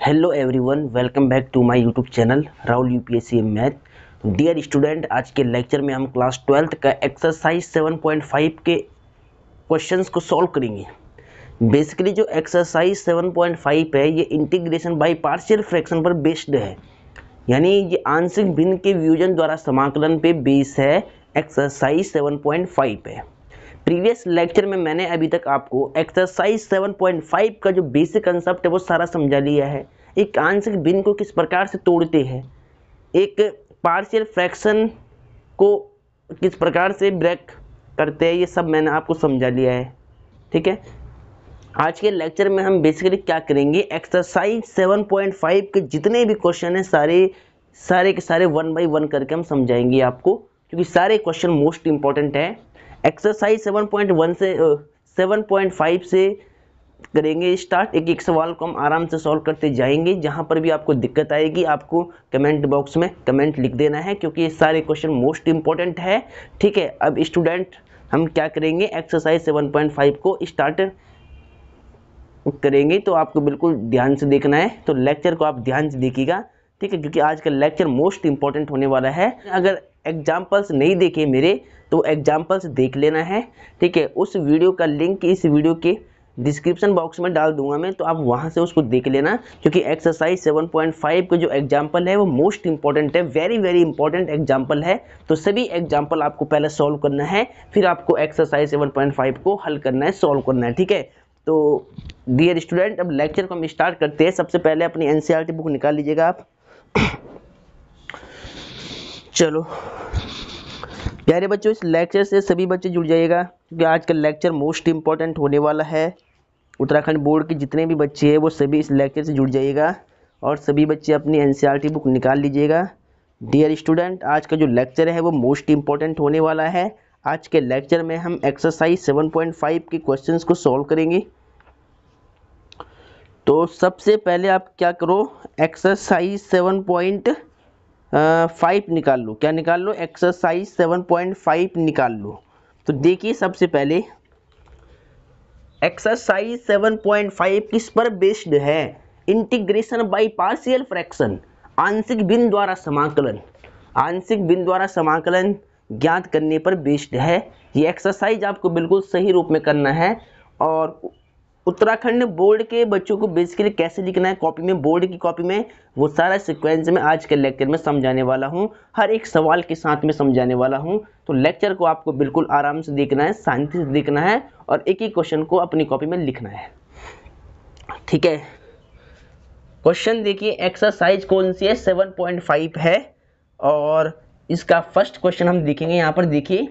Hello everyone, welcome back to my YouTube channel Rahul UPSC math. Dear student, आज के lecture में हम class 12th का एक्सरसाइज 7.5 के क्वेश्चंस को सॉल्व करेंगे। बेसिकली जो एक्सरसाइज 7.5 है ये इंटीग्रेशन बाय पार्शियल फ्रैक्शन पर बेस्ड है, यानी ये आंशिक भिन्न के वियोजन द्वारा समाकलन पे बेस है। एक्सरसाइज 7.5 है। प्रीवियस लेक्चर में मैंने अभी तक आपको एक्सरसाइज 7.5 का जो बेसिक कंसेप्ट है वो सारा समझा लिया है। एक आंशिक भिन्न को किस प्रकार से तोड़ते हैं, एक पार्शियल फ्रैक्शन को किस प्रकार से ब्रेक करते हैं, ये सब मैंने आपको समझा लिया है। ठीक है, आज के लेक्चर में हम बेसिकली क्या करेंगे, एक्सरसाइज 7.5 के जितने भी क्वेश्चन हैं सारे के सारे 1 बाय 1 करके हम समझाएंगे आपको, क्योंकि सारे क्वेश्चन मोस्ट इंपॉर्टेंट है। एक्सरसाइज 7.1 से 7.5 से करेंगे स्टार्ट। एक एक सवाल को हम आराम से सॉल्व करते जाएंगे। जहां पर भी आपको दिक्कत आएगी आपको कमेंट बॉक्स में कमेंट लिख देना है, क्योंकि ये सारे क्वेश्चन मोस्ट इंपॉर्टेंट है। ठीक है, अब स्टूडेंट हम क्या करेंगे, एक्सरसाइज 7.5 को स्टार्ट करेंगे, तो आपको बिल्कुल ध्यान से देखना है। तो लेक्चर को आप ध्यान से देखिएगा, ठीक है, क्योंकि आज का लेक्चर मोस्ट इंपॉर्टेंट होने वाला है। अगर एग्जाम्पल्स नहीं देखे मेरे तो एग्जाम्पल्स देख लेना है। ठीक है, उस वीडियो का लिंक इस वीडियो के डिस्क्रिप्शन बॉक्स में डाल दूंगा मैं, तो आप वहां से उसको देख लेना, क्योंकि एक्सरसाइज 7.5 का जो एग्जाम्पल है वो मोस्ट इंपॉर्टेंट है, वेरी वेरी इंपॉर्टेंट एग्जाम्पल है। तो सभी एग्जाम्पल आपको पहले सॉल्व करना है, फिर आपको एक्सरसाइज 7.5 को हल करना है, सॉल्व करना है। ठीक है, तो डियर स्टूडेंट अब लेक्चर को हम स्टार्ट करते हैं। सबसे पहले अपनी एनसीईआरटी बुक निकाल लीजिएगा आप। चलो प्यारे बच्चों, इस लेक्चर से सभी बच्चे जुड़ जाइएगा, क्योंकि आज का लेक्चर मोस्ट इंपॉर्टेंट होने वाला है। उत्तराखंड बोर्ड के जितने भी बच्चे हैं वो सभी इस लेक्चर से जुड़ जाइएगा, और सभी बच्चे अपनी एनसीईआरटी बुक निकाल लीजिएगा। डियर स्टूडेंट, आज का जो लेक्चर है वो मोस्ट इंपॉर्टेंट होने वाला है। आज के लेक्चर में हम एक्सरसाइज 7.5 के क्वेश्चंस को सॉल्व करेंगे। तो सबसे पहले आप क्या करो, एक्सरसाइज 7.5 निकाल लो। क्या निकाल लो, एक्सरसाइज 7.5 निकाल लो। तो देखिए सबसे पहले एक्सरसाइज 7.5 किस पर बेस्ड है, इंटीग्रेशन बाय पार्शियल फ्रैक्शन, आंशिक भिन्न द्वारा समाकलन। आंशिक भिन्न द्वारा समाकलन ज्ञात करने पर बेस्ड है। ये एक्सरसाइज आपको बिल्कुल सही रूप में करना है, और उत्तराखंड बोर्ड के बच्चों को बेसिकली कैसे लिखना है कॉपी में, बोर्ड की कॉपी में, वो सारा सीक्वेंस में आज के लेक्चर में समझाने वाला हूँ, हर एक सवाल के साथ में समझाने वाला हूँ। तो लेक्चर को आपको बिल्कुल आराम से देखना है, शांति से देखना है, और एक ही क्वेश्चन को अपनी कॉपी में लिखना है। ठीक है, क्वेश्चन देखिए, एक्सरसाइज कौन सी है, 7.5 है, और इसका फर्स्ट क्वेश्चन हम देखेंगे। यहाँ पर देखिए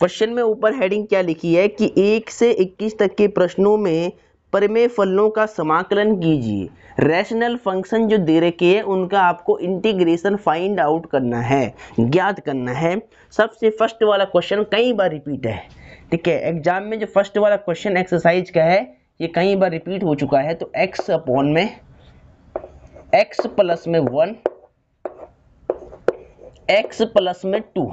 क्वेश्चन में ऊपर हेडिंग क्या लिखी है कि 1 से 21 तक के प्रश्नों में परिमेय फलनों का समाकलन कीजिए। रैशनल फंक्शन जो दे रखे हैं उनका आपको इंटीग्रेशन फाइंड आउट करना है, ज्ञात करना है। सबसे फर्स्ट वाला क्वेश्चन कई बार रिपीट है। ठीक है, एग्जाम में जो फर्स्ट वाला क्वेश्चन एक्सरसाइज का है ये कई बार रिपीट हो चुका है। तो x अपॉन में x प्लस में 1, x प्लस में 2।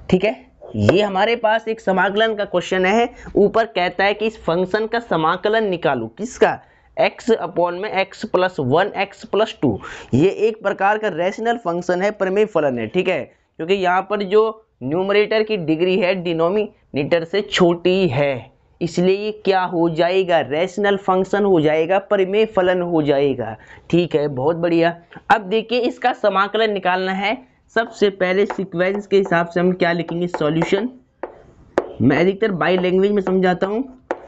ठीक है, ये हमारे पास एक समाकलन का क्वेश्चन है। ऊपर कहता है कि इस फंक्शन का समाकलन निकालो, किसका, x अपॉन में x प्लस 1 x प्लस 2। ये एक प्रकार का रैशनल फंक्शन है, परिमेय फलन है। ठीक है, क्योंकि यहाँ पर जो न्यूमरेटर की डिग्री है डिनोमिनेटर से छोटी है, इसलिए ये क्या हो जाएगा, रैशनल फंक्शन हो जाएगा, परिमेय फलन हो जाएगा। ठीक है, बहुत बढ़िया। अब देखिए इसका समाकलन निकालना है। सबसे पहले सीक्वेंस के हिसाब से हम क्या लिखेंगे, सॉल्यूशन। मैं अधिकतर बाई लैंग्वेज में समझाता हूँ,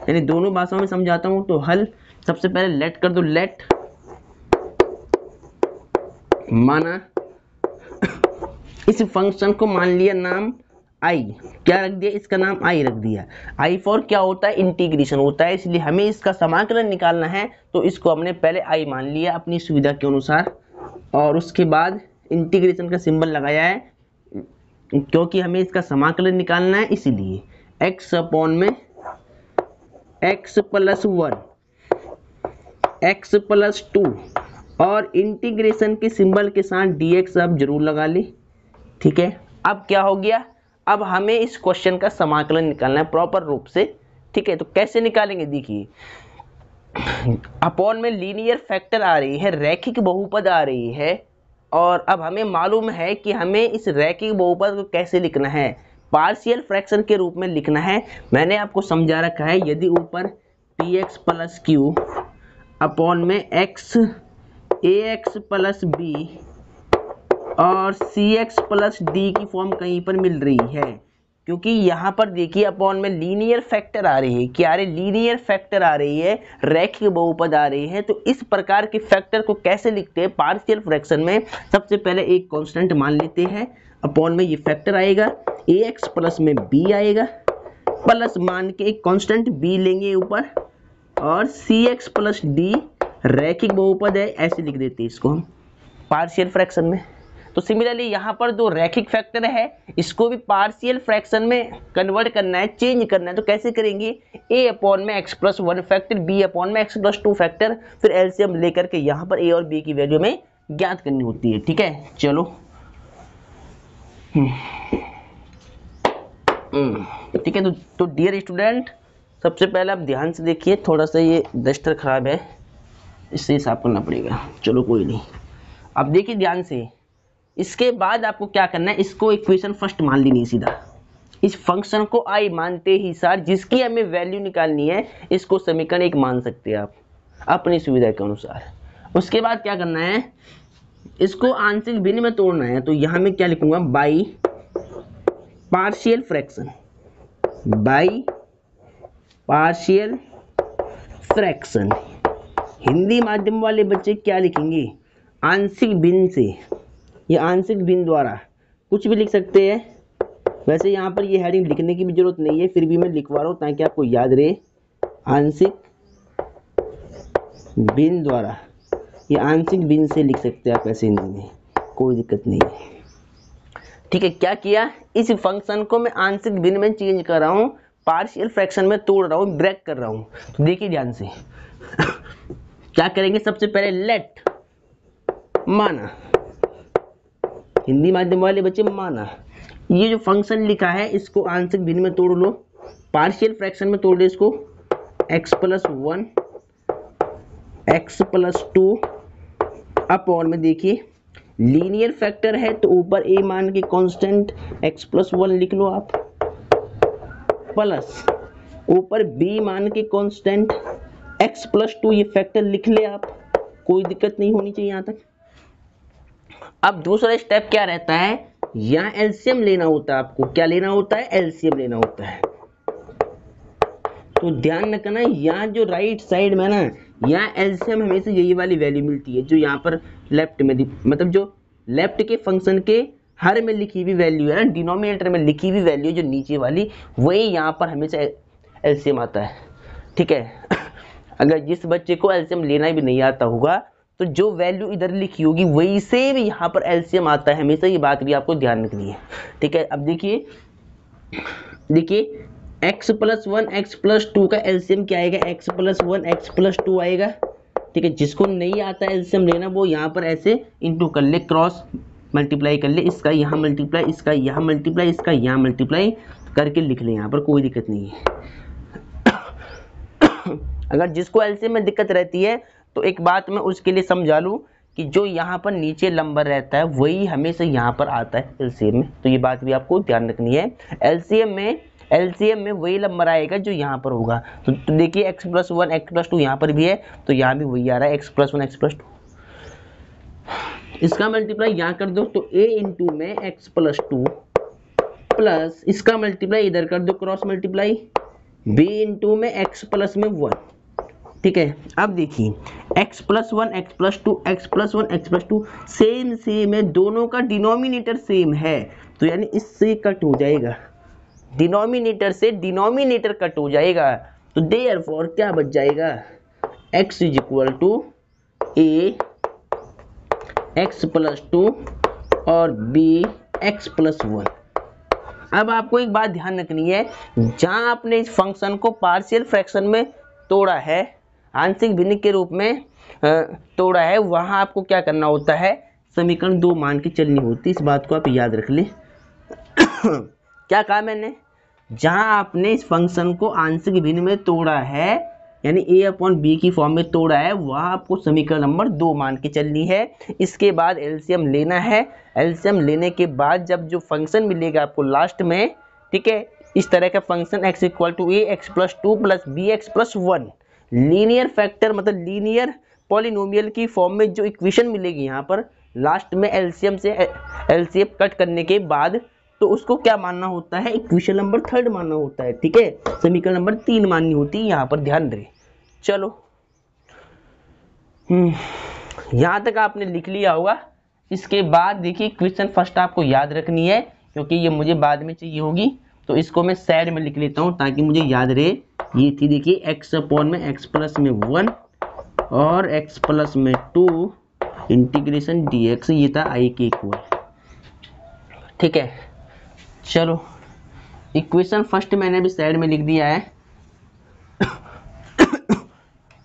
यानी दोनों भाषाओं में समझाता हूँ। तो हल सबसे पहले लेट कर दो, लेट माना इस फंक्शन को मान लिया नाम आई, क्या रख दिया, इसका नाम आई रख दिया। आई फॉर क्या होता है, इंटीग्रेशन होता है, इसलिए हमें इसका समाकलन निकालना है। तो इसको हमने पहले आई मान लिया अपनी सुविधा के अनुसार, और उसके बाद इंटीग्रेशन का सिंबल लगाया है, क्योंकि हमें इसका समाकलन निकालना है, इसीलिए x अपॉन में x प्लस 1 x प्लस 2, और इंटीग्रेशन के सिंबल के साथ dx आप जरूर लगा ली। ठीक है, अब क्या हो गया, अब हमें इस क्वेश्चन का समाकलन निकालना है प्रॉपर रूप से। ठीक है, तो कैसे निकालेंगे, देखिए अपॉन में लीनियर फैक्टर आ रही है, रैखिक बहुपद आ रही है, और अब हमें मालूम है कि हमें इस रैखिक बहुपद को कैसे लिखना है, पार्शियल फ्रैक्शन के रूप में लिखना है। मैंने आपको समझा रखा है, यदि ऊपर P x plus Q upon में एक्स ए एक्स प्लस बी और सी एक्स प्लस डी की फॉर्म कहीं पर मिल रही है, क्योंकि यहाँ पर देखिए अपॉन में लीनियर फैक्टर आ रही है, क्या रे लीनियर फैक्टर आ रही है, रैखिक बहुपद आ रही है। तो इस प्रकार के फैक्टर को कैसे लिखते हैं पार्शियल फ्रैक्शन में, सबसे पहले एक कांस्टेंट मान लेते हैं, अपॉन में ये फैक्टर आएगा, ए एक्स प्लस में बी आएगा, प्लस मान के एक कांस्टेंट बी लेंगे ऊपर, और सी एक्स प्लस डी रैखिक बहुपद है, ऐसे लिख देते हैं इसको हम पार्शियल फ्रैक्शन में। तो सिमिलरली यहाँ पर जो रैखिक फैक्टर है इसको भी पार्शियल फ्रैक्शन में कन्वर्ट करना है, चेंज करना है। तो कैसे करेंगे, a अपॉन में x plus 1 factor, b upon में x प्लस 2 फैक्टर, फिर एलसीएम लेकर के यहाँ पर a और b की वैल्यू में ज्ञात करनी होती है। ठीक है, चलो ठीक है। तो डियर स्टूडेंट, सबसे पहले आप ध्यान से देखिए, थोड़ा सा ये डस्टर खराब है, इससे साफ करना पड़ेगा, चलो कोई नहीं। अब देखिए ध्यान से, इसके बाद आपको क्या करना है, इसको इक्वेशन फर्स्ट मान लेनी सीधा, इस फंक्शन को आई मानते ही सार जिसकी हमें वैल्यू निकालनी है इसको समीकरण 1 मान सकते हैं आप अपनी सुविधा के अनुसार। उसके बाद क्या करना है, इसको आंशिक भिन्न में तोड़ना है। तो यहाँ मैं क्या लिखूंगा, by partial fraction, by partial fraction. Hindi माध्यम वाले बच्चे क्या लिखेंगे, आंशिक भिन्न से, ये आंशिक भिन्न द्वारा कुछ भी लिख सकते हैं। वैसे यहाँ पर ये हेडिंग लिखने की भी जरूरत नहीं है, फिर भी मैं लिखवा रहा हूँ ताकि आपको याद रहे, आंशिक भिन्न द्वारा, ये आंशिक भिन्न से लिख सकते हैं आप ऐसे हिंदी में, कोई दिक्कत नहीं है। ठीक है, क्या किया, इस फंक्शन को मैं आंशिक भिन्न में चेंज कर रहा हूँ, पार्शियल फ्रैक्शन में तोड़ रहा हूँ, ब्रेक कर रहा हूँ। तो देखिए ध्यान से क्या करेंगे, सबसे पहले लेट माना, हिंदी माध्यम वाले बच्चे माना, ये जो फंक्शन लिखा है इसको आंशिक भिन्न में तोड़ लो, पार्शियल फ्रैक्शन में तोड़ दो इसको, x plus 1 x plus 2 upon में, देखिए लीनियर फैक्टर है तो ऊपर a मान के कांस्टेंट x प्लस 1 लिख लो आप, प्लस ऊपर b मान के कांस्टेंट x प्लस 2, ये फैक्टर लिख ले आप, कोई दिक्कत नहीं होनी चाहिए यहाँ तक। अब दूसरा स्टेप क्या रहता है, यहाँ एलसीएम लेना होता है आपको, क्या लेना होता है, एलसीएम लेना होता है। तो ध्यान रखना, यहाँ जो राइट साइड में ना, यहाँ एलसीएम हमेशा यही वाली वैल्यू मिलती है जो यहाँ पर लेफ्ट में, मतलब जो लेफ्ट के फंक्शन के हर में लिखी हुई वैल्यू है ना, डिनोमिनेटर में लिखी हुई वैल्यू जो नीचे वाली, वही यहाँ पर हमेशा एलसीएम आता है। ठीक है अगर जिस बच्चे को एलसीएम लेना भी नहीं आता होगा तो जो वैल्यू इधर लिखी होगी वही से भी यहाँ पर एलसीएम आता है हमेशा, ये बात भी आपको ध्यान रखनी है। ठीक है, अब देखिए x प्लस 1 x प्लस 2 का एलसीएम क्या आएगा, x प्लस 1 x प्लस 2 आएगा। ठीक है, जिसको नहीं आता एलसीएम लेना वो यहाँ पर ऐसे इंटू कर ले, क्रॉस मल्टीप्लाई कर ले, इसका यहाँ मल्टीप्लाई, इसका यहाँ मल्टीप्लाई, इसका यहाँ मल्टीप्लाई करके लिख ले, यहाँ पर कोई दिक्कत नहीं है। अगर जिसको एलसीएम में दिक्कत रहती है तो एक बात मैं उसके लिए समझा लूँ कि जो यहाँ पर नीचे नंबर रहता है वही हमेशा यहाँ पर आता है एलसीएम में, तो ये बात भी आपको ध्यान रखनी है। एलसीएम में वही नंबर आएगा जो यहाँ पर होगा। तो देखिए x प्लस 1 x प्लस 2 यहाँ पर भी है, तो यहाँ भी वही आ रहा है x प्लस 1 x प्लस 2। इसका मल्टीप्लाई यहाँ कर दो तो a इंटू में x प्लस 2 प्लस इसका मल्टीप्लाई इधर कर दो, क्रॉस मल्टीप्लाई b इंटू में x प्लस में 1। ठीक है, अब देखिए x plus 1 x plus 2 x plus 1 x plus 2 same है, दोनों का डिनोमिनेटर सेम है, तो यानी इससे कट हो जाएगा, डिनोमिनेटर से डिनोमिनेटर कट हो जाएगा। तो देयरफॉर क्या बच जाएगा, x is equal to a x plus 2 और b x प्लस 1। अब आपको एक बात ध्यान रखनी है, जहां आपने इस फंक्शन को पार्शियल फ्रैक्शन में तोड़ा है, आंशिक भिन्न के रूप में तोड़ा है, वहां आपको क्या करना होता है, समीकरण 2 मान के चलनी होती है, इस बात को आप याद रख ले। क्या कहा मैंने, जहां आपने इस फंक्शन को आंशिक भिन्न में तोड़ा है यानी ए अपॉन बी की फॉर्म में तोड़ा है, वहाँ आपको समीकरण नंबर 2 मान के चलनी है। इसके बाद एलसीएम लेना है। एलसीएम लेने के बाद जब जो फंक्शन मिलेगा आपको लास्ट में, ठीक है, इस तरह का function x equal to A x plus 2 plus B x plus 1, linear factor मतलब लीनियर पॉलिनोमियल की फॉर्म में जो इक्वेशन मिलेगी यहाँ पर लास्ट में एलसीएम से एलसीएम कट करने के बाद, तो उसको क्या मानना होता है, इक्वेशन नंबर 3 मानना होता है, ठीक है, समीकरण नंबर 3 माननी होती है, यहाँ पर ध्यान रहे। चलो यहाँ तक आपने लिख लिया होगा। इसके बाद देखिए क्वेश्चन फर्स्ट आपको याद रखनी है, क्योंकि ये मुझे बाद में चाहिए होगी, तो इसको मैं साइड में लिख लेता हूँ ताकि मुझे याद रहे। ये थी देखिए एक्स अपॉन में एक्स प्लस में 1 और एक्स प्लस में 2 इंटीग्रेशन dx, ये था आई के इक्वल, ठीक है। चलो इक्वेशन फर्स्ट मैंने भी साइड में लिख दिया है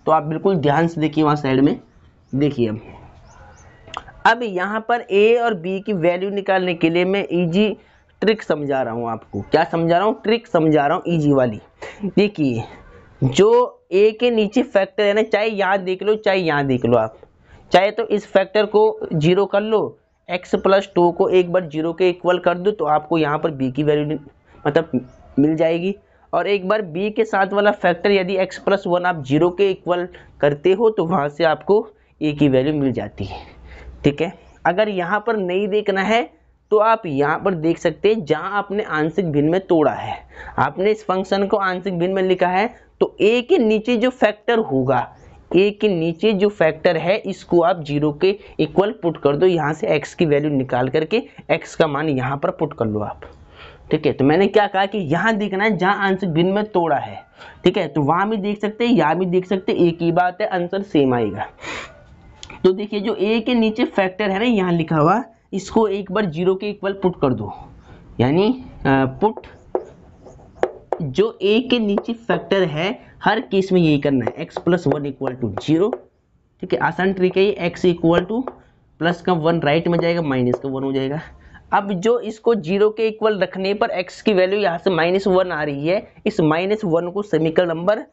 तो आप बिल्कुल ध्यान से देखिए वहाँ साइड में देखिए। अब यहाँ पर ए और बी की वैल्यू निकालने के लिए मैं इजी ट्रिक समझा रहा हूँ आपको। क्या समझा रहा हूँ? ट्रिक समझा रहा हूँ इजी वाली। देखिए जो ए के नीचे फैक्टर है ना, चाहे यहाँ देख लो चाहे यहाँ देख लो, आप चाहे तो इस फैक्टर को जीरो कर लो, x प्लस 2 को एक बार जीरो के इक्वल कर दो तो आपको यहाँ पर b की वैल्यू मतलब मिल जाएगी। और एक बार b के साथ वाला फैक्टर यदि x प्लस 1 आप जीरो के इक्वल करते हो तो वहाँ से आपको a की वैल्यू मिल जाती है, ठीक है। अगर यहाँ पर नहीं देखना है तो आप यहाँ पर देख सकते हैं, जहाँ आपने आंशिक भिन्न में तोड़ा है, आपने इस फंक्शन को आंशिक भिन्न में लिखा है, तो a के नीचे जो फैक्टर होगा, a के नीचे जो फैक्टर है इसको आप जीरो के इक्वल पुट कर दो। यहाँ से x की वैल्यू निकाल करके x का मान यहाँ पर पुट कर लो आप, ठीक है। तो मैंने क्या कहा कि यहाँ देखना है जहाँ आंशिक भिन्न में तोड़ा है, ठीक है, तो वहाँ भी देख सकते हैं, यहाँ भी देख सकते हैं, एक ही बात है, आंसर सेम आएगा। तो देखिए जो a के नीचे फैक्टर है ना यहाँ लिखा हुआ, इसको एक बार जीरो के इक्वल पुट कर दो, यानी पुट जो a के नीचे फैक्टर है हर केस में यही करना है, x प्लस 1 इक्वल टू 0, ठीक है, आसान ट्रिक है ये। x इक्वल टू प्लस का 1 राइट में जाएगा, माइनस का 1 हो जाएगा। अब जो इसको जीरो के इक्वल रखने पर x की वैल्यू यहाँ से -1 आ रही है, इस -1 को समीकरण नंबर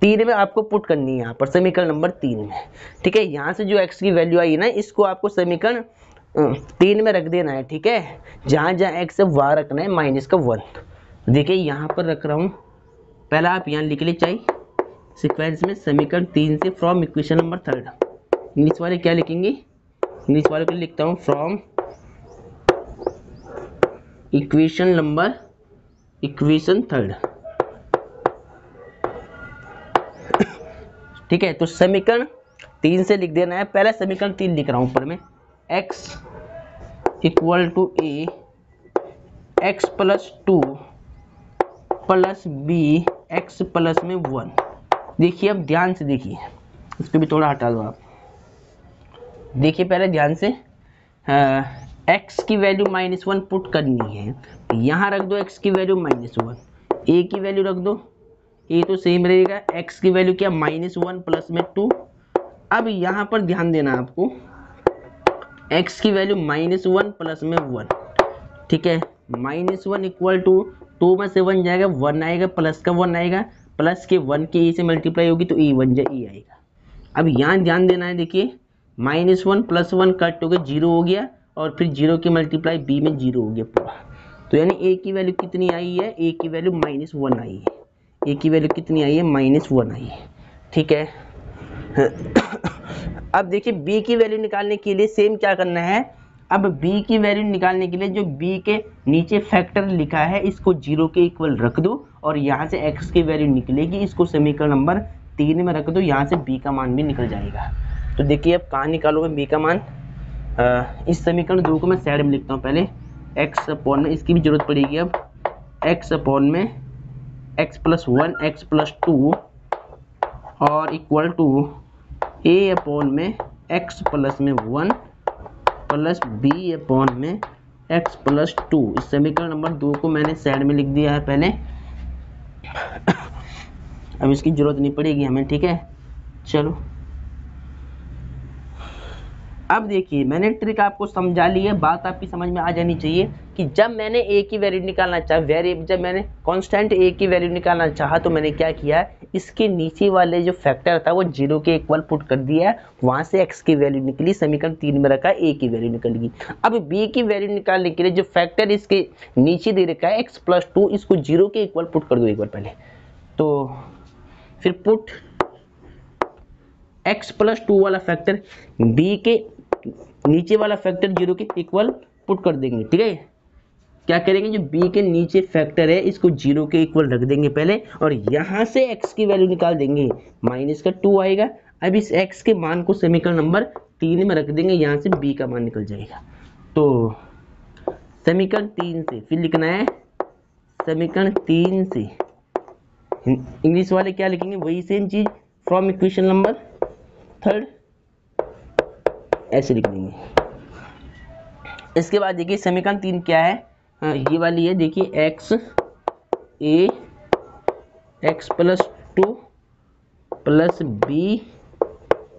3 में आपको पुट करनी है, यहाँ पर समीकरण नंबर 3 में, ठीक है। यहाँ से जो x की वैल्यू आई है ना, इसको आपको समीकरण 3 में रख देना है, ठीक है। जहाँ जहाँ x है वहाँ रखना है -1। देखिए यहाँ पर रख रहा हूँ, पहला आप यहाँ लिख ले चाहिए सीक्वेंस में समीकरण 3 से फ्रॉम इक्वेशन नंबर 3। इंग्लिश वाले क्या लिखेंगे? इंग्लिश वाले के लिए लिखता हूँ फ्रॉम इक्वेशन 3, ठीक है। तो समीकरण 3 से लिख देना है। पहला समीकरण 3 लिख रहा हूँ ऊपर में, x equal to A x plus 2 plus B x plus में 1। देखिए अब ध्यान से देखिए, इसको भी थोड़ा हटा दो आप। देखिए पहले ध्यान से, x की वैल्यू -1 पुट करनी है, यहाँ रख दो x की वैल्यू -1, a की वैल्यू रख दो, a तो सेम रहेगा, x की वैल्यू क्या -1 प्लस में 2। अब यहाँ पर ध्यान देना आपको, x की वैल्यू -1 प्लस में 1, ठीक है, -1 इक्वल टू 2 में से 1 जाएगा, 1 आएगा, प्लस का 1 आएगा, प्लस के 1 के ए से मल्टीप्लाई होगी तो ए 1 जा ए आएगा। अब यहाँ ध्यान देना है, देखिए -1 प्लस 1 कट हो गया, 0 हो गया, और फिर 0 की मल्टीप्लाई बी में 0 हो गया पूरा। तो यानी ए की वैल्यू कितनी आई है? ए की वैल्यू -1 आई है। ए की वैल्यू कितनी आई है? -1 आई है, ठीक है। अब देखिए बी की वैल्यू निकालने के लिए सेम क्या करना है, अब b की वैल्यू निकालने के लिए जो b के नीचे फैक्टर लिखा है इसको 0 के इक्वल रख दो, और यहाँ से x की वैल्यू निकलेगी, इसको समीकरण नंबर 3 में रख दो, यहाँ से b का मान भी निकल जाएगा। तो देखिए अब कहाँ निकालोगे b का मान? इस समीकरण 2 को मैं साइड में लिखता हूँ पहले, x अपॉन में, इसकी भी जरूरत पड़ेगी अब, x अपॉन में x प्लस 1 x प्लस 2 और इक्वल टू a अपॉन में x प्लस में 1 प्लस बी अपॉन में x प्लस 2। इस समीकरण नंबर 2 को मैंने साइड में लिख दिया है पहले, अब इसकी जरूरत नहीं पड़ेगी हमें, ठीक है। चलो अब देखिए मैंने ट्रिक आपको समझा ली है, बात आपकी समझ में आ जानी चाहिए कि जब मैंने ए की वैल्यू निकालना चाहा, जब मैंने कांस्टेंट ए की वैल्यू निकालना चाहा तो मैंने क्या किया, इसके नीचे वाले जो फैक्टर था वो 0 के इक्वल पुट कर दिया, वहां से x की वैल्यू निकली, समीकरण 3 में रखा a की वैल्यू निकल गई। अब b की वैल्यू निकालने के लिए जो फैक्टर इसके नीचे दे रखा है x+2, इसको 0 के इक्वल पुट कर दो एक बार पहले, तो फिर पुट x+2 वाला फैक्टर b के नीचे वाला फैक्टर 0 के इक्वल पुट कर देंगे। ठीक है, क्या करेंगे, जो b के नीचे फैक्टर है इसको 0 के इक्वल रख देंगे पहले, और यहां से x की वैल्यू निकाल देंगे, -2 आएगा। अब इस x के मान को समीकरण नंबर 3 में रख देंगे, यहां से b का मान निकल जाएगा। तो समीकरण 3 से फिर लिखना है, समीकरण 3 से इंग्लिश वाले क्या लिखेंगे, वही सेम चीज, फ्रॉम इक्वेशन नंबर 3 ऐसे लिख देंगे। इसके बाद देखिए समीकरण 3 क्या है, ये वाली है, देखिए x x+2 plus b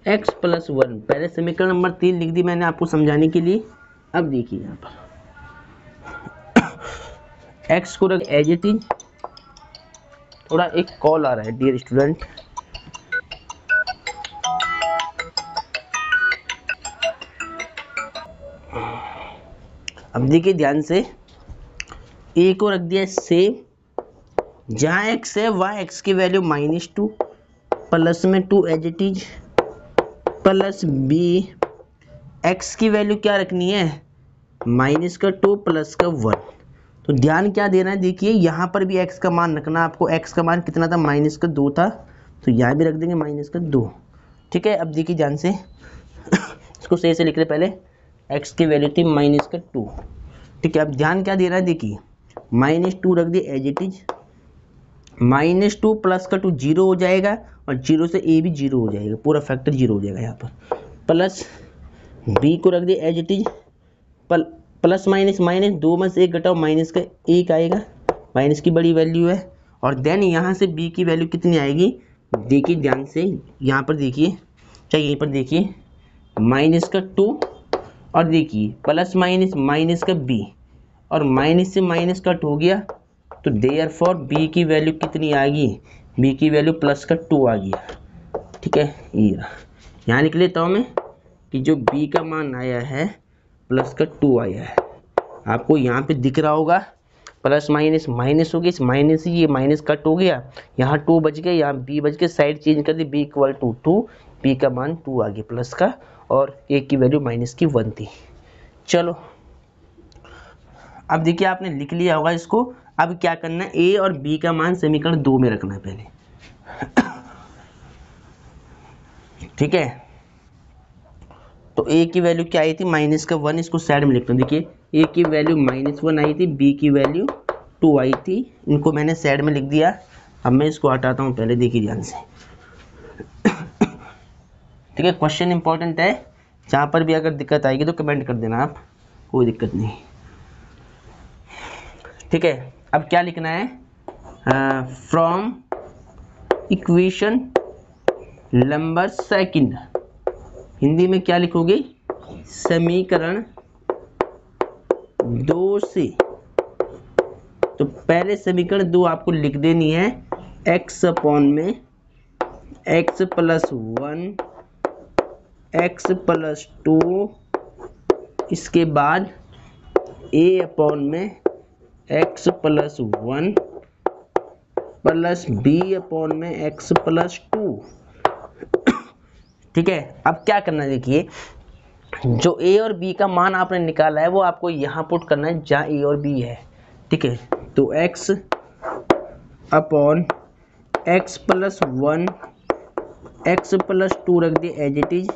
x+1, पहले समीकरण नंबर 3 लिख दी मैंने आपको समझाने के लिए। अब देखिए यहाँ पर x को रख एज इट इज, थोड़ा एक कॉल आ रहा है डियर स्टूडेंट, अब देखिए ध्यान से, a को रख दिया सेम, जहाँ x है वहाँ x की वैल्यू -2 प्लस में 2 as it is, plus b, x की वैल्यू क्या रखनी है, -2 प्लस का 1। तो ध्यान क्या देना है, देखिए यहाँ पर भी x का मान रखना आपको, x का मान कितना था, -2 था, तो यहाँ भी रख देंगे -2। ठीक है, अब देखिए ध्यान से इसको सही से लिख रहे, पहले x की वैल्यू थी -2। ठीक है, अब ध्यान क्या दे रहा है, देखिए -2 रख दिए एज इट इज, -2 प्लस का 2 0 हो जाएगा, और 0 से a भी 0 हो जाएगा, पूरा फैक्टर 0 हो जाएगा यहाँ पर, प्लस b को रख दिए as it is, plus minus minus 2 में से 1 घटाओ, माइनस का 1 आएगा, माइनस की बड़ी वैल्यू है, और देन यहाँ से b की वैल्यू कितनी आएगी, देखिए ध्यान से यहाँ पर देखिए, चाहे यहीं पर देखिए -2, और देखिए प्लस माइनस माइनस का b, और माइनस से माइनस कट हो गया, तो देयरफॉर b की वैल्यू कितनी आ गई, b की वैल्यू +2 आ गया। ठीक है, ये यहाँ लिख लेता हूँ मैं कि जो b का मान आया है +2 आया है, आपको यहाँ पे दिख रहा होगा, प्लस माइनस माइनस हो गया, इस माइनस से ये माइनस कट हो गया, यहाँ 2 बच गया, यहाँ b बच गया, साइड चेंज कर दी, b = 2, b का मान 2 आ गया प्लस का, और a की वैल्यू -1 थी। चलो अब देखिए आपने लिख लिया होगा इसको, अब क्या करना है, a और b का मान समीकरण 2 में रखना है पहले। ठीक है, तो a की वैल्यू क्या आई थी, -1, इसको साइड में लिखता हूँ। देखिए a की वैल्यू -1 आई थी, b की वैल्यू 2 आई थी, इनको मैंने साइड में लिख दिया। अब मैं इसको हटाता हूँ पहले, देखिए ध्यान से। ठीक है, क्वेश्चन इंपॉर्टेंट है, जहाँ पर भी अगर दिक्कत आएगी तो कमेंट कर देना आप, कोई दिक्कत नहीं। ठीक है, अब क्या लिखना है, फ्रॉम इक्वेशन नंबर 2, हिंदी में क्या लिखोगे, समीकरण 2 से, तो पहले समीकरण 2 आपको लिख देनी है, x/में x+1 x+2, इसके बाद a/में x+1 प्लस b/में x+2। ठीक है, अब क्या करना है, देखिए जो a और b का मान आपने निकाला है वो आपको यहाँ पुट करना है जहाँ a और b है। ठीक है, तो x/x+1 x+2 रख दिए एज इट इज,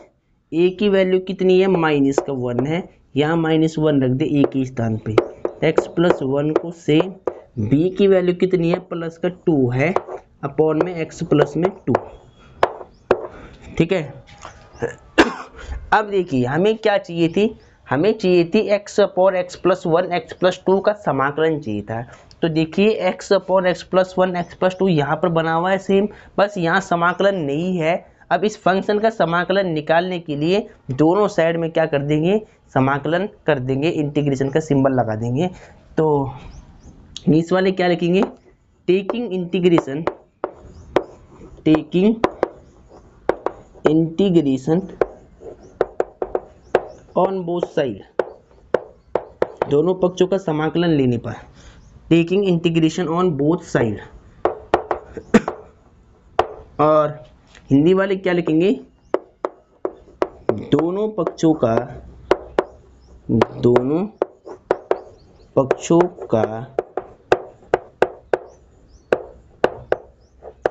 a की वैल्यू कितनी है, -1 है, यहाँ -1 रख दे a के स्थान पे, x+1 को से b की वैल्यू कितनी है, +2 है, अपॉन में x+2। ठीक है, अब देखिए हमें क्या चाहिए थी, हमें चाहिए थी x/x+1 x+2 का समाकलन चाहिए था। तो देखिए x/x+1 x+2 यहाँ पर बना हुआ है सेम, बस यहाँ समाकलन नहीं है। अब इस फंक्शन का समाकलन निकालने के लिए दोनों साइड में क्या कर देंगे, समाकलन कर देंगे, इंटीग्रेशन का सिंबल लगा देंगे। तो इस वाले क्या लिखेंगे, taking integration on both side, दोनों पक्षों का समाकलन लेने पर, taking integration on both side. और हिंदी वाले क्या लिखेंगे, दोनों पक्षों का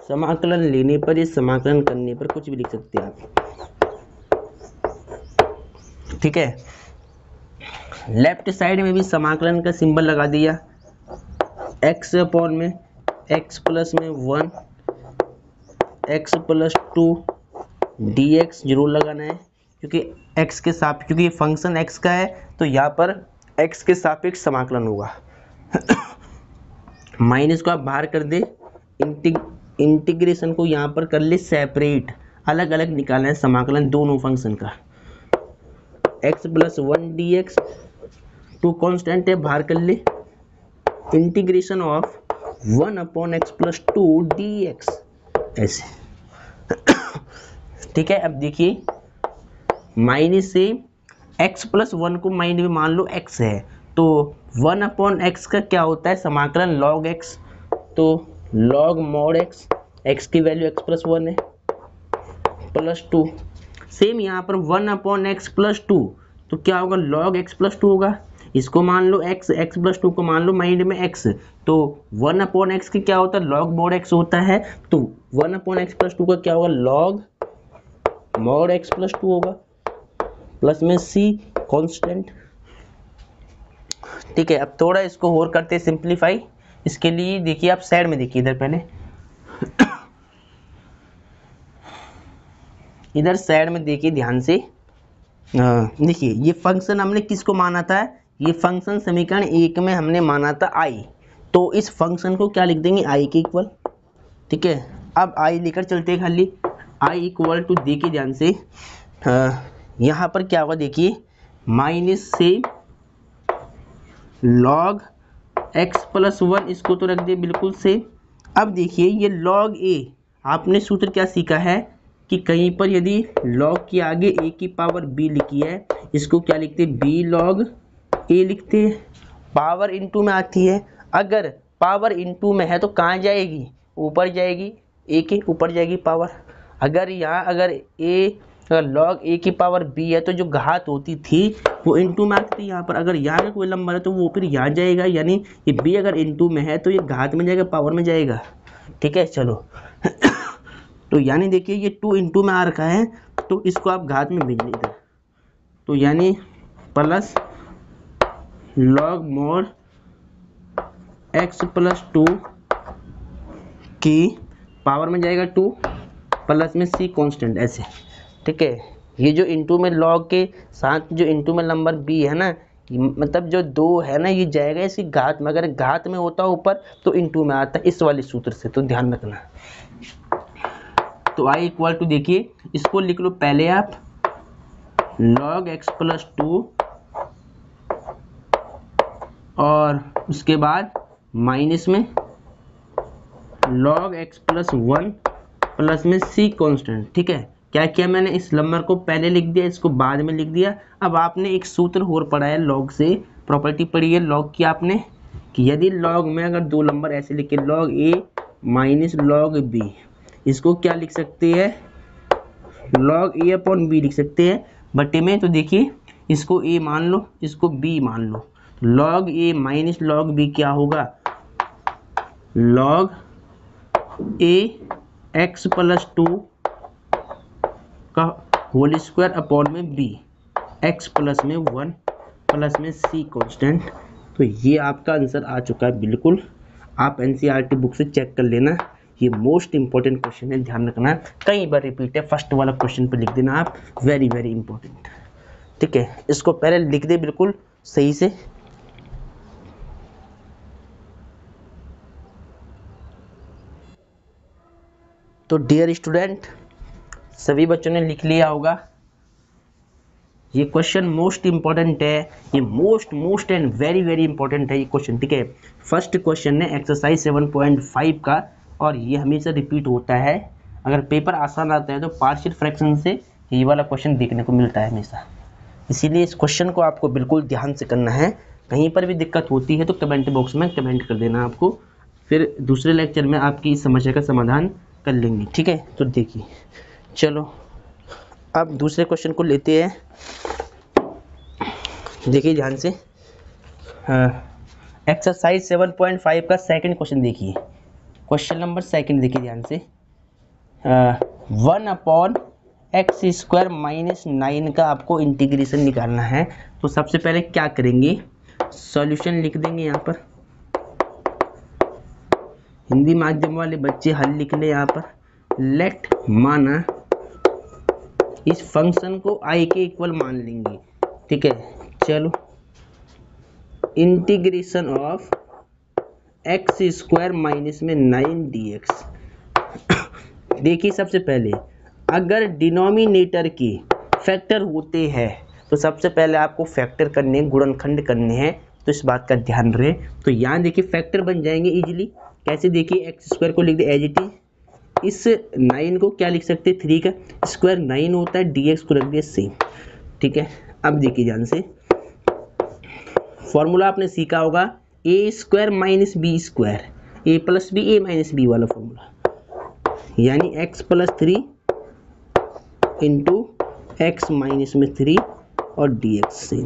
समाकलन लेने पर, या समाकलन करने पर, कुछ भी लिख सकते हैं आप, ठीक है। लेफ्ट साइड में भी समाकलन का सिंबल लगा दिया, x अपॉन में x प्लस में 1 x प्लस 2 dx जरूर लगाना है, क्योंकि x के सापेक्ष, क्योंकि ये फंक्शन x का है तो यहाँ पर x के सापेक्ष समाकलन होगा। माइनस को आप बाहर कर दे, इंटीग्रेशन को यहाँ पर कर ले सेपरेट, अलग अलग निकालना है समाकलन दोनों फंक्शन का। x प्लस 1 dx, 2 कांस्टेंट है, बाहर कर ले, integration of 1 upon x plus 2 dx, ऐसे, ठीक है। अब देखिए माइनस से x प्लस 1 को माइनस में मान लो x है, तो 1 अपॉन x का क्या होता है समाकलन log x, तो log mod x की वैल्यू x प्लस 1 है प्लस 2। सेम यहाँ पर 1 अपॉन x प्लस 2, तो क्या होगा, log x प्लस 2 होगा। इसको मान लो x प्लस 2 को मान लो माइंड में x, तो 1 अपॉन x की क्या होता है, log mod x होता है, तो 1 अपॉन x प्लस 2 का क्या होगा, log mod x प्लस 2 होगा, प्लस में c कांस्टेंट, ठीक है। अब थोड़ा इसको और करते सिंप्लीफाई। इसके लिए देखिए आप साइड में देखिए, इधर पहले इधर साइड में देखिए ध्यान से, देखिए ये फंक्शन हमने किसको माना था, ये फंक्शन समीकरण 1 में हमने माना था i, तो इस फंक्शन को क्या लिख देंगे, i के इक्वल, ठीक है। अब i लेकर चलते हैं खाली, i इक्वल टू, देखिए ध्यान से, यहाँ पर क्या होगा देखिए, माइनस से log x प्लस 1, इसको तो रख दे बिल्कुल से। अब देखिए ये log a, आपने सूत्र क्या सीखा है कि कहीं पर यदि log के आगे a की पावर b लिखी है, इसको क्या लिखते हैं, b log a लिखते हैं, पावर इनटू में आती है। अगर पावर इनटू में है तो कहाँ जाएगी, ऊपर जाएगी, a के ऊपर जाएगी पावर। अगर यहाँ अगर log a की पावर b है तो जो घात होती थी वो इनटू में आती थी यहाँ पर। अगर यहाँ का कोई नंबर है तो वो फिर यहाँ जाएगा, यानी ये b अगर इनटू में है तो ये घात में जाएगा, पावर में जाएगा, ठीक है। चलो तो यानी देखिए ये 2 इनटू में आ रखा है, तो इसको आप घात में भेज लीजिए, तो यानी plus log mod x plus 2 की पावर में जाएगा 2, प्लस में c कांस्टेंट, ऐसे, ठीक है। ये जो इनटू में log के साथ जो इनटू में नंबर b है ना, मतलब जो 2 है ना, ये जाएगा इसकी घात में, अगर घात में होता ऊपर तो इनटू में आता है, इस वाले सूत्र से, तो ध्यान रखना। तो i इक्वल टू, देखिए इसको लिख लो पहले आप, log x प्लस 2 और उसके बाद माइनस में log x प्लस 1 प्लस में c कांस्टेंट, ठीक है। क्या किया मैंने, इस नंबर को पहले लिख दिया, इसको बाद में लिख दिया। अब आपने एक सूत्र और पढ़ा है log से, प्रॉपर्टी पढ़ी है log की आपने, कि यदि log में अगर 2 नंबर ऐसे लिखे, log a minus log b, इसको क्या लिख सकते हैं, log a अपॉन b लिख सकते हैं बटे में। तो देखिए इसको a मान लो, इसको b मान लो, log a minus log b क्या होगा, log a x प्लस 2 का होल स्क्वायर अपॉन में b, x प्लस में 1 प्लस में c कांस्टेंट। तो ये आपका आंसर आ चुका है बिल्कुल, आप एनसीईआरटी बुक से चेक कर लेना, ये मोस्ट इंपॉर्टेंट क्वेश्चन है, ध्यान रखना, कई बार रिपीट है, फर्स्ट वाला क्वेश्चन पे लिख देना आप, वेरी वेरी इंपॉर्टेंट, ठीक है। इसको पहले लिख दे बिल्कुल सही से। तो डियर स्टूडेंट, सभी बच्चों ने लिख लिया होगा। ये क्वेश्चन मोस्ट इंपॉर्टेंट है, ये most and very very important है ये क्वेश्चन, ठीक है। फर्स्ट क्वेश्चन है एक्सरसाइज 7.5 का, और ये हमेशा रिपीट होता है। अगर पेपर आसान आता है तो पार्शियल फ्रैक्शन से ये वाला क्वेश्चन देखने को मिलता है हमेशा, इसीलिए इस क्वेश्चन को आपको बिल्कुल ध्यान से करना है। कहीं पर भी दिक्कत होती है तो कमेंट बॉक्स में कमेंट कर देना आपको, फिर दूसरे लेक्चर में आपकी इस समस्या का समाधान कर लेंगे, ठीक है। तो देखिए, चलो अब दूसरे क्वेश्चन को लेते हैं। देखिए ध्यान से, एक्सरसाइज 7.5 का सेकंड क्वेश्चन देखिए, क्वेश्चन नंबर सेकंड देखिए ध्यान से। 1/x² -9 का आपको इंटीग्रेशन निकालना है। तो सबसे पहले क्या करेंगे, सॉल्यूशन लिख देंगे यहाँ पर। हिंदी माध्यम वाले बच्चे हल लिख ले यहाँ पर। लेट माना इस फंक्शन को i के इक्वल मान लेंगे, ठीक है। चलो, इंटीग्रेशन ऑफ x² में 9 dx। देखिए सबसे पहले अगर डिनोमिनेटर के फैक्टर होते हैं तो सबसे पहले आपको फैक्टर करने, गुणनखंड करने हैं, तो इस बात का ध्यान रहे। तो यहाँ देखिए फैक्टर बन जाएंगे इजीली। कैसे, देखिए x² को लिख दे एज इट इज, इस 9 को क्या लिख सकते हैं, 3 का स्क्वायर 9 होता है, dx को रख दिया सेम, ठीक है। अब देखिए ध्यान से, फॉर्मूला आपने सीखा होगा a² - b², a + b a - b वाला फॉर्मूला, यानी x + 3 इंटू x - 3 और dx से।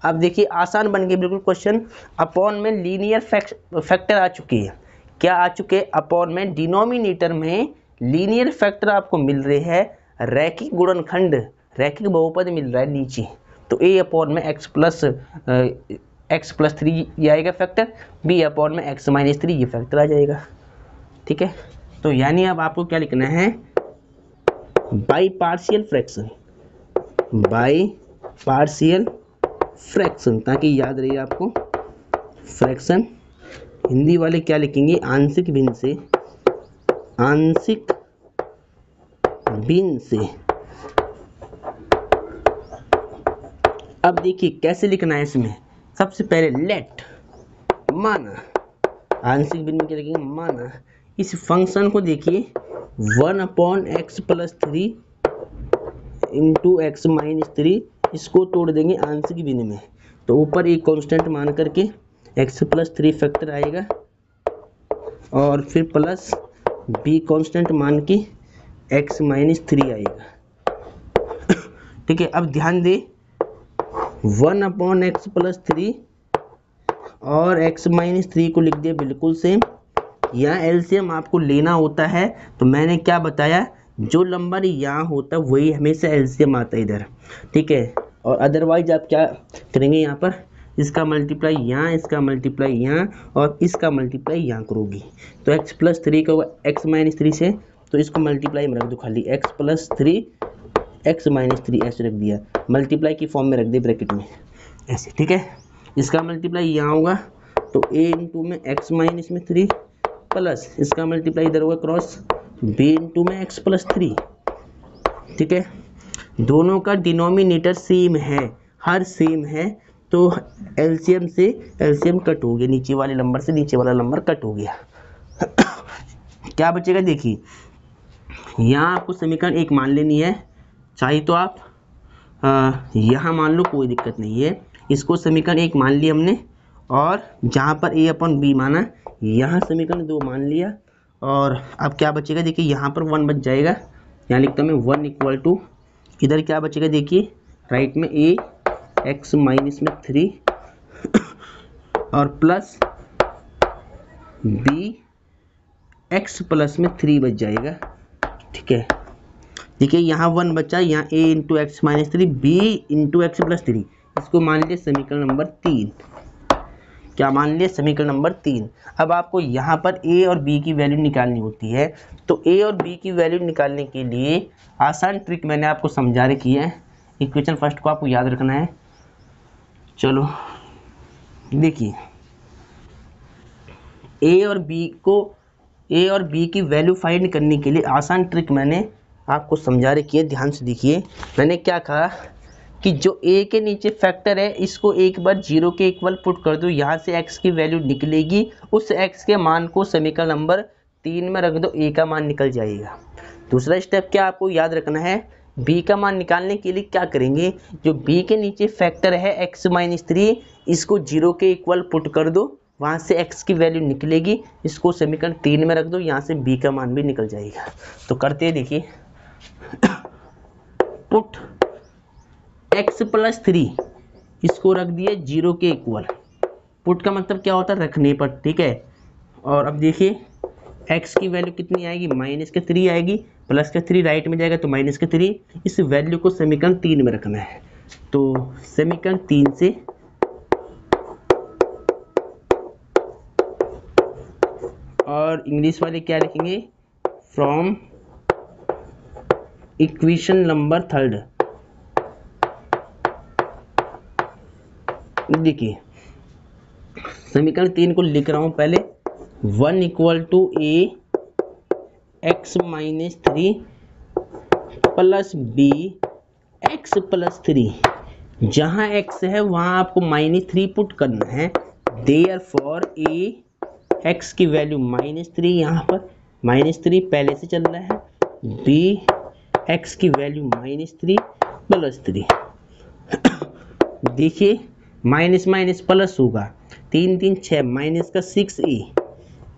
अब देखिए आसान बन गए बिल्कुल क्वेश्चन। अपॉन में लीनियर फैक्टर आ चुके हैं। क्या आ चुके, अपॉन में डिनोमिनेटर में लीनियर फैक्टर आपको मिल रहे हैं, रैखिक गुणनखंड, रैखिक बहुपद मिल रहा है नीचे। तो a अपॉन में x + 3 ये आएगा फैक्टर, b अपॉन में x - 3 ये फैक्टर आ जाएगा, ठीक है। तो यानी अब आपको क्या लिखना है, बाई पार्शियल फ्रैक्शन, ताकि याद रहे आपको फ्रैक्शन। हिंदी वाले क्या लिखेंगे, आंशिक भिन्न से। अब देखिए कैसे लिखना है इसमें, सबसे पहले लेट माना, आंशिक भिन्न क्या लिखेंगे, माना इस फंक्शन को देखिए 1/x + 3 इंटू x - 3, इसको तोड़ देंगे आंशिक भिन्न में। तो ऊपर एक कांस्टेंट मान करके x + 3 फैक्टर आएगा, और फिर प्लस b कांस्टेंट मान के x - 3 आएगा, ठीक है। अब ध्यान दे, 1/x + 3 और x - 3 को लिख दिया बिल्कुल सेम। यहाँ एलसीएम आपको लेना होता है, तो मैंने क्या बताया, जो नंबर यहाँ होता है वही हमेशा एलसीएम आता है इधर, ठीक है। और अदरवाइज आप क्या करेंगे, यहाँ पर इसका मल्टीप्लाई यहाँ, इसका मल्टीप्लाई यहाँ, और इसका मल्टीप्लाई यहाँ करोगी। तो x + 3 का होगा x - 3 से, तो इसको मल्टीप्लाई में रख दो खाली, x + 3 x - 3 ऐसे रख दिया, मल्टीप्लाई की फॉर्म में रख दे ब्रैकेट में ऐसे, ठीक है। इसका मल्टीप्लाई यहाँ होगा, तो a इंटू में x - 3 प्लस इसका मल्टीप्लाई इधर होगा क्रॉस b इंटू में x + 3, ठीक है। दोनों का डिनोमिनेटर सेम है, हर सेम है, तो एलसीएम से एलसीएम कट हो गया, नीचे वाले नंबर से नीचे वाला नंबर कट हो गया। क्या बचेगा, देखिए यहाँ आपको समीकरण 1 मान लेनी है, चाहे तो आप यहाँ मान लो, कोई दिक्कत नहीं है। इसको समीकरण 1 मान लिया हमने, और जहाँ पर a/b माना यहाँ समीकरण 2 मान लिया। और अब क्या बचेगा, देखिए यहाँ पर 1 बच जाएगा, यहाँ लिखता हूँ मैं 1 = इधर क्या बचेगा, देखिए राइट में a x - 3 और प्लस b x + 3 बच जाएगा, ठीक है। देखिए यहाँ 1 बचा, यहाँ a into x - 3 b into x + 3, इसको मान लिया समीकरण नंबर 3। क्या मान लिया, समीकरण नंबर 3। अब आपको यहाँ पर a और b की वैल्यू निकालनी होती है, तो a और b की वैल्यू निकालने के लिए आसान ट्रिक मैंने आपको समझा रखी है। इक्वेशन फर्स्ट को आपको याद रखना है। चलो देखिए, a और b को ए और बी की वैल्यू फाइंड करने के लिए आसान ट्रिक मैंने आपको समझा रखी है, ध्यान से देखिए। मैंने क्या कहा कि जो ए के नीचे फैक्टर है इसको एक बार 0 के इक्वल पुट कर दो, यहाँ से x की वैल्यू निकलेगी, उस x के मान को समीकरण नंबर 3 में रख दो, a का मान निकल जाएगा। दूसरा स्टेप क्या आपको याद रखना है, b का मान निकालने के लिए क्या करेंगे, जो b के नीचे फैक्टर है x - 3 इसको 0 के इक्वल पुट कर दो, वहाँ से x की वैल्यू निकलेगी, इसको समीकरण 3 में रख दो, यहाँ से b का मान भी निकल जाएगा। तो करते हैं, देखिए पुट x + 3 इसको रख दिए 0 के इक्वल। पुट का मतलब क्या होता है, रखने पर, ठीक है। और अब देखिए x की वैल्यू कितनी आएगी, -3 आएगी, +3 राइट में जाएगा तो -3। इस वैल्यू को समीकरण 3 में रखना है। तो समीकरण 3 से और इंग्लिश वाले क्या लिखेंगे, फ्रॉम इक्वेशन नंबर 3। देखिए समीकरण 3 को लिख रहा हूं पहले, 1 = a x - 3 plus b x + 3। जहां x है वहां आपको -3 पुट करना है, देयरफॉर a x की वैल्यू -3, यहाँ पर -3 पहले से चल रहा है, b x की वैल्यू -3 + 3। देखिए माइनस माइनस प्लस होगा, 3 3 6 माइनस का 6a।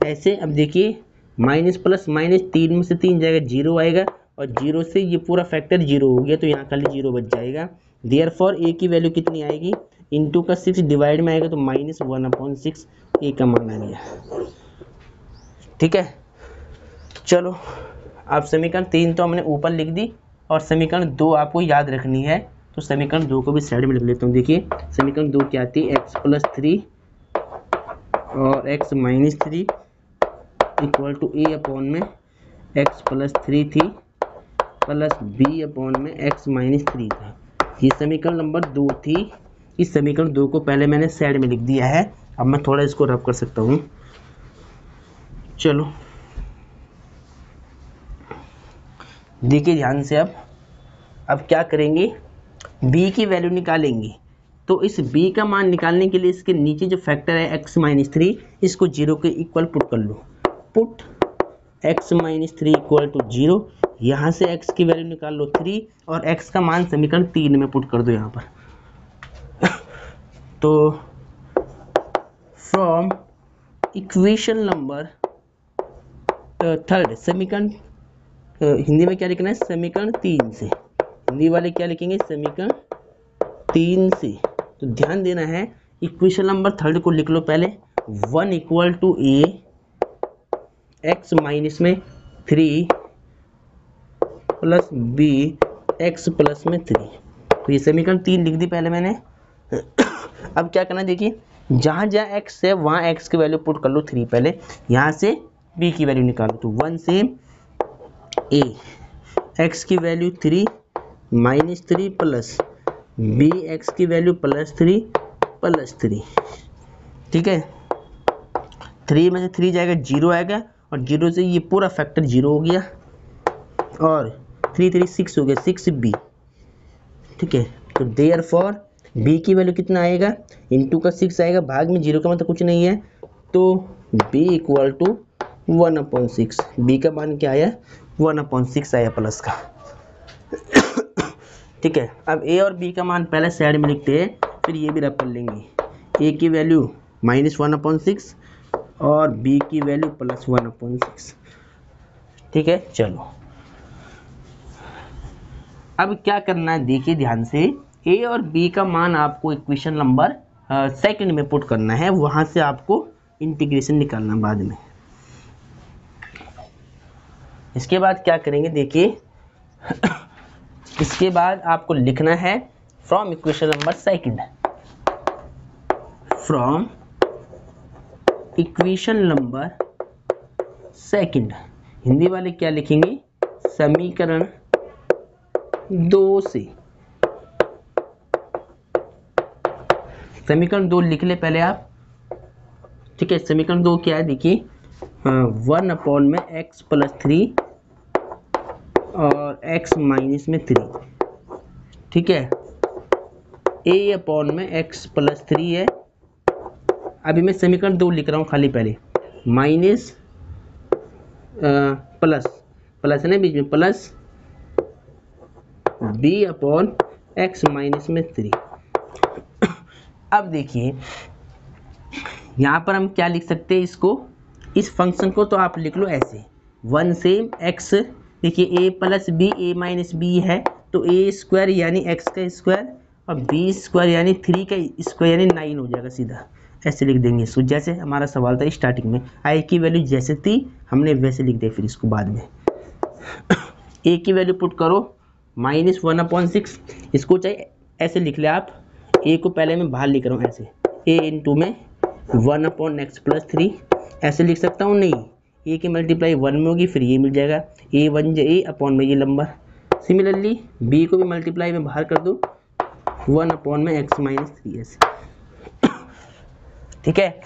ऐसे अब देखिए माइनस प्लस माइनस, 3 में से 3 जाएगा 0 आएगा, और 0 से ये पूरा फैक्टर 0 हो गया, तो यहाँ खाली 0 बच जाएगा। देयरफॉर a की वैल्यू कितनी आएगी, इंटू का 6 डिवाइड में आएगा तो -1/6 a का मान आ गया, ठीक है। चलो अब समीकरण 3 तो हमने ऊपर लिख दी, और समीकरण 2 आपको याद रखनी है, तो समीकरण 2 को भी साइड में लिख लेता हूँ। देखिए समीकरण 2 क्या आती है, x + 3 और x - 3 = a/में x + 3 थी प्लस b/में x - 3 था। ये समीकरण नंबर 2 थी। इस समीकरण 2 को पहले मैंने साइड में लिख दिया है, अब मैं थोड़ा इसको रब कर सकता हूँ। चलो देखिए ध्यान से, अब क्या करेंगे, b की वैल्यू निकालेंगे। तो इस b का मान निकालने के लिए इसके नीचे जो फैक्टर है x - 3 इसको 0 के इक्वल पुट कर लो। पुट x - 3 = 0, यहाँ से x की वैल्यू निकाल लो 3, और x का मान समीकरण 3 में पुट कर दो यहाँ पर। तो फ्रॉम इक्वेशन नंबर 3, समीकरण हिंदी में क्या लिखना है, समीकरण 3 से। हिंदी वाले क्या लिखेंगे, समीकरण 3 से। तो ध्यान देना है, इक्वेशन नंबर 3 को लिख लो पहले, 1 = a x - 3 plus b x + 3। तो ये समीकरण 3 लिख दी पहले मैंने। अब क्या करना है, देखिए जहाँ जहाँ x है वहाँ x की वैल्यू पुट कर लो 3 पहले, यहाँ से b की वैल्यू निकालो। तो 1 से a x की वैल्यू 3 -3 प्लस b x की वैल्यू +3 + 3, ठीक है। 3 में से 3 जाएगा 0 आएगा, और 0 से ये पूरा फैक्टर 0 हो गया, और 3 3 6 हो गया, 6b, ठीक है। तो देयरफॉर b की वैल्यू कितना आएगा, इंटू का 6 आएगा, भाग में 0 का मतलब कुछ नहीं है, तो b = 1/6। b का मान क्या आया, 1/6 आया प्लस का, ठीक है। अब a और b का मान पहले साइड में लिखते हैं, फिर ये भी रख कर लेंगे। a की वैल्यू -1/6 और b की वैल्यू +1/6, ठीक है। चलो अब क्या करना है, देखिए ध्यान से, a और b का मान आपको इक्वेशन नंबर 2 में पुट करना है, वहां से आपको इंटीग्रेशन निकालना बाद में। इसके बाद क्या करेंगे, देखिए इसके बाद आपको लिखना है from equation number 2, from equation number 2। Hindi वाले क्या लिखेंगे, समीकरण 2 से। समीकरण 2 लिख ले पहले आप, ठीक है। समीकरण 2 क्या है, देखिए 1 अपॉन में x प्लस 3 और x माइनस में 3, ठीक है। a अपॉन में x प्लस 3 है। अभी मैं समीकरण 2 लिख रहा हूँ खाली, पहले माइनस प्लस प्लस है ना बीच में, plus b upon x minus में 3। अब देखिए यहाँ पर हम क्या लिख सकते हैं इसको, इस फंक्शन को तो आप लिख लो ऐसे 1 से x, देखिए a plus b a minus b है तो a स्क्वायर यानी x का स्क्वायर और b स्क्वायर यानी 3 का स्क्वायर यानी 9 हो जाएगा, सीधा ऐसे लिख देंगे इसको। जैसे हमारा सवाल था स्टार्टिंग में, i की वैल्यू जैसे थी हमने वैसे लिख दिया, फिर इसको बाद में a की वैल्यू पुट करो -1/6, इसको चाहे ऐसे लिख ले आप, a को पहले मैं बाहर लिख रहा हूँ ऐसे, a इंटू में 1/x प्लस 3 ऐसे लिख सकता हूँ, नहीं a की मल्टीप्लाई 1 में होगी फिर ये मिल जाएगा a 1 a अपॉन में ये नंबर। सिमिलरली b को भी मल्टीप्लाई में बाहर कर दो 1 अपॉन में x माइनस 3 ऐसे, ठीक है।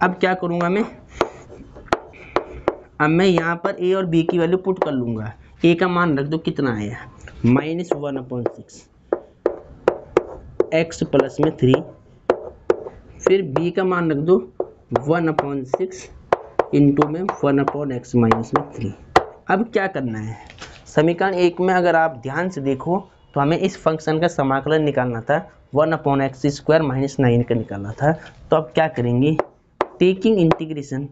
अब क्या करूँगा मैं, अब मैं यहाँ पर a और b की वैल्यू पुट कर लूँगा। a का मान रख दो कितना आया -1/6 x प्लस में 3, फिर b का मान रख दो 1/6 इंटू में 1/x माइनस में 3। अब क्या करना है, समीकरण 1 में अगर आप ध्यान से देखो तो हमें इस फंक्शन का समाकलन निकालना था, 1/x स्क्वायर माइनस 9 का निकालना था। तो अब क्या करेंगे, taking integration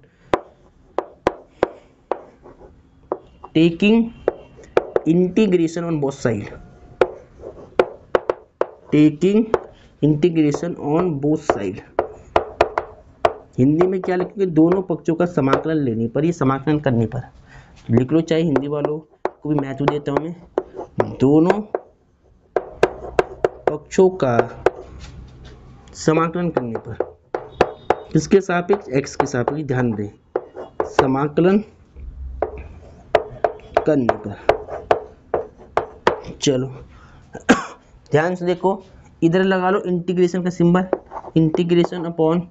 on both side, taking integration on both side, Hindi में क्या लिखोगे, दोनों पक्षों का समाकलन लेने पर, ये समाकलन करने पर लिख लो, चाहे हिंदी वालों को भी महत्व देता हूँ मैं, दोनों पक्षों का समाकलन करने पर, किसके सापेक्ष, x के सापेक्ष, ध्यान दें, समाकलन करने पर। चलो ध्यान से देखो, इधर लगा लो इंटीग्रेशन का symbol, integration upon